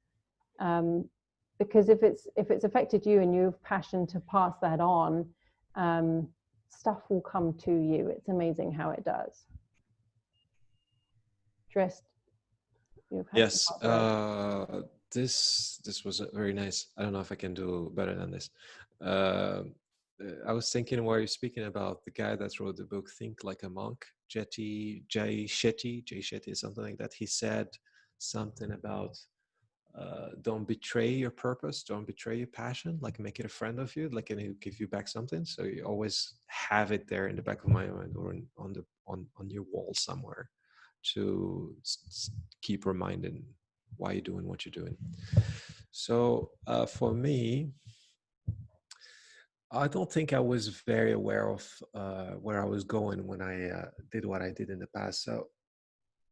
Because if it's affected you and you have passion to pass that on, stuff will come to you. It's amazing how it does. Dressed. Yes. This was very nice. I don't know if I can do better than this. I was thinking while you're speaking about the guy that wrote the book Think Like a Monk, Jay Shetty, something like that. He said something about don't betray your purpose, don't betray your passion, like make it a friend of you, like, and it'll give you back something. So you always have it there in the back of my mind, or on your wall somewhere, to keep reminding why you're doing what you're doing. So for me, I don't think I was very aware of where I was going when I did what I did in the past. So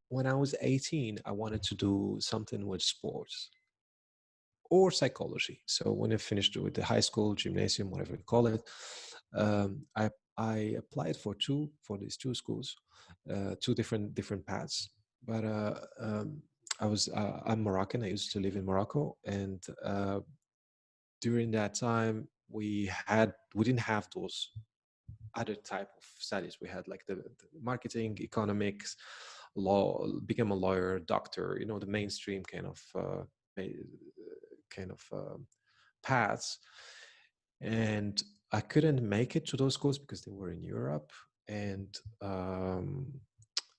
when I was 18, I wanted to do something with sports or psychology. So when I finished with the high school, gymnasium, whatever you call it, I applied for these two schools, two different paths. But I'm Moroccan. I used to live in Morocco, and during that time we didn't have those other type of studies. We had like the marketing, economics, law, become a lawyer, doctor, the mainstream kind of paths. And I couldn't make it to those schools because they were in Europe. And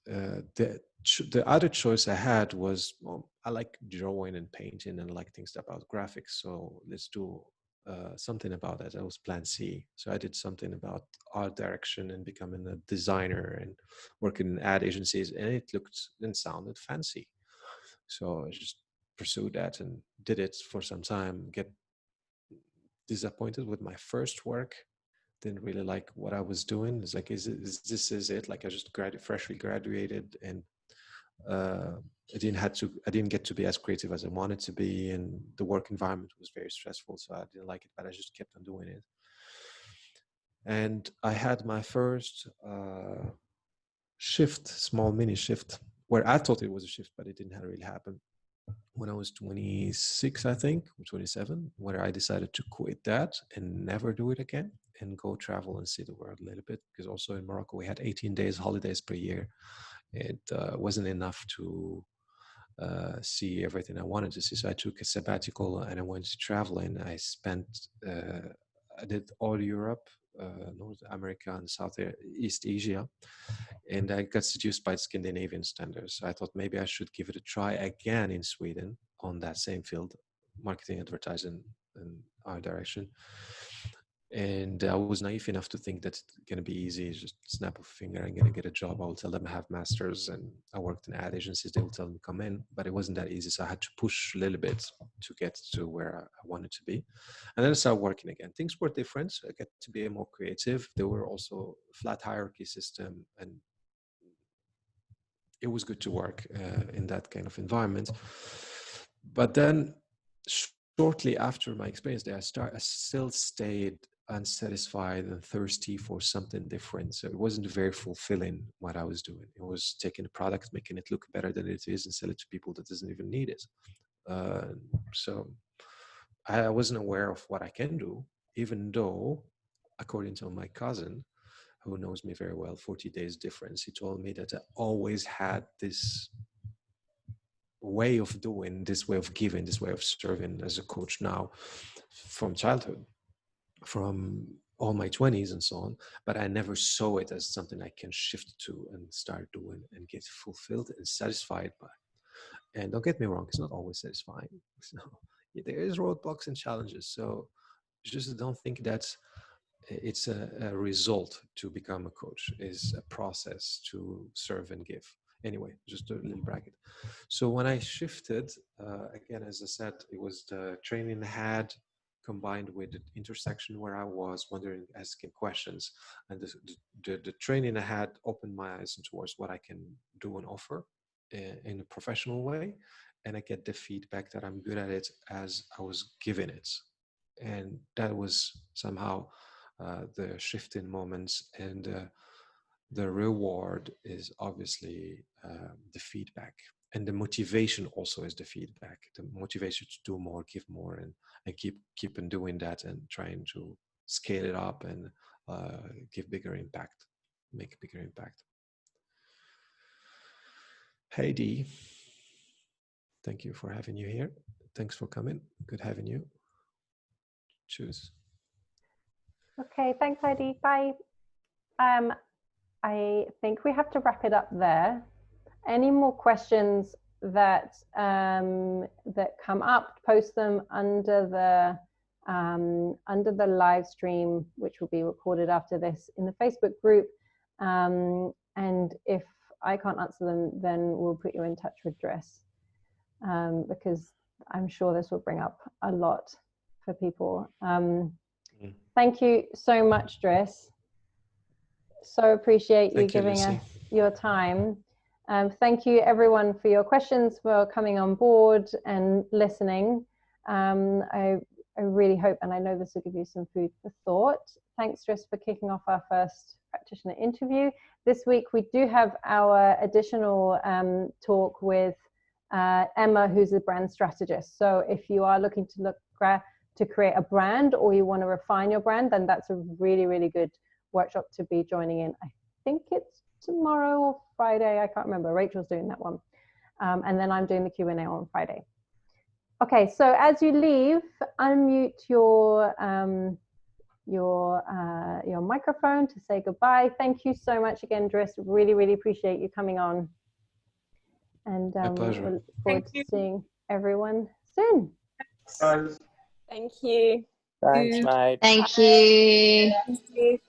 the other choice I had was, well, I like drawing and painting and I like things about graphics. So let's do something about that. That was plan C. So I did something about art direction and becoming a designer and working in ad agencies, and it looked and sounded fancy. So I just pursued that and did it for some time, get disappointed with my first work, didn't really like what I was doing. It's like, is this it? Like I just freshly graduated, and I didn't get to be as creative as I wanted to be, and the work environment was very stressful, so I didn't like it, but I just kept on doing it. And I had my first shift, small mini shift, where I thought it was a shift, but it didn't really happen, when I was 26, I think, or 27, where I decided to quit that and never do it again and go travel and see the world a little bit. Because also in Morocco, we had 18 days holidays per year. It wasn't enough to see everything I wanted to see. So I took a sabbatical and I went to travel, and I did all Europe, North America and East Asia. And I got seduced by Scandinavian standards. So I thought maybe I should give it a try again in Sweden on that same field, marketing, advertising, and art direction. And I was naive enough to think that it's going to be easy. Just snap of a finger, I'm going to get a job. I will tell them I have masters, and I worked in ad agencies. They will tell me come in, but it wasn't that easy. So I had to push a little bit to get to where I wanted to be. And then I started working again. Things were different. So I got to be more creative. There were also flat hierarchy system, and it was good to work in that kind of environment. But then shortly after my experience there, I still stayed unsatisfied and thirsty for something different. So it wasn't very fulfilling what I was doing. It was taking a product, making it look better than it is, and sell it to people that doesn't even need it. So I wasn't aware of what I can do, even though, according to my cousin, who knows me very well, 40 days difference, he told me that I always had this way of doing, this way of giving, this way of serving as a coach now from childhood, from all my 20s and so on, but I never saw it as something I can shift to and start doing and get fulfilled and satisfied by. And don't get me wrong, it's not always satisfying. So there is roadblocks and challenges. So just don't think that it's a result to become a coach. Is a process to serve and give. Anyway, just a little bracket. So when I shifted, again, as I said, it was the training I had combined with the intersection where I was wondering, asking questions. And the training I had opened my eyes towards what I can do and offer in a professional way. And I get the feedback that I'm good at it as I was given it. And that was somehow the shift in moments, and the reward is obviously the feedback, and the motivation also is the feedback. The motivation to do more, give more, and keep on doing that and trying to scale it up and give bigger impact, make a bigger impact. Hey Dee, thank you for having you here. Thanks for coming. Good having you. Choose. Okay, thanks, Heidi. Bye. I think we have to wrap it up there. Any more questions that that come up, post them under the live stream, which will be recorded after this, in the Facebook group. And if I can't answer them, then we'll put you in touch with Driss, because I'm sure this will bring up a lot for people. Thank you so much, Driss. So appreciate you giving us your time. Thank you everyone for your questions, for coming on board and listening. I really hope, and I know this will give you some food for thought. Thanks, Driss, for kicking off our first practitioner interview. This week we do have our additional talk with Emma, who's a brand strategist. So if you are looking to create a brand, or you want to refine your brand, then that's a really, really good workshop to be joining in. I think it's tomorrow or Friday, I can't remember. Rachel's doing that one. And then I'm doing the Q&A on Friday. Okay, so as you leave, unmute your microphone to say goodbye. Thank you so much again, Driss. Really, really appreciate you coming on. And My pleasure. we'll look forward to seeing everyone soon. Guys. Thank you. Thanks, mate. Thank you. Thank you.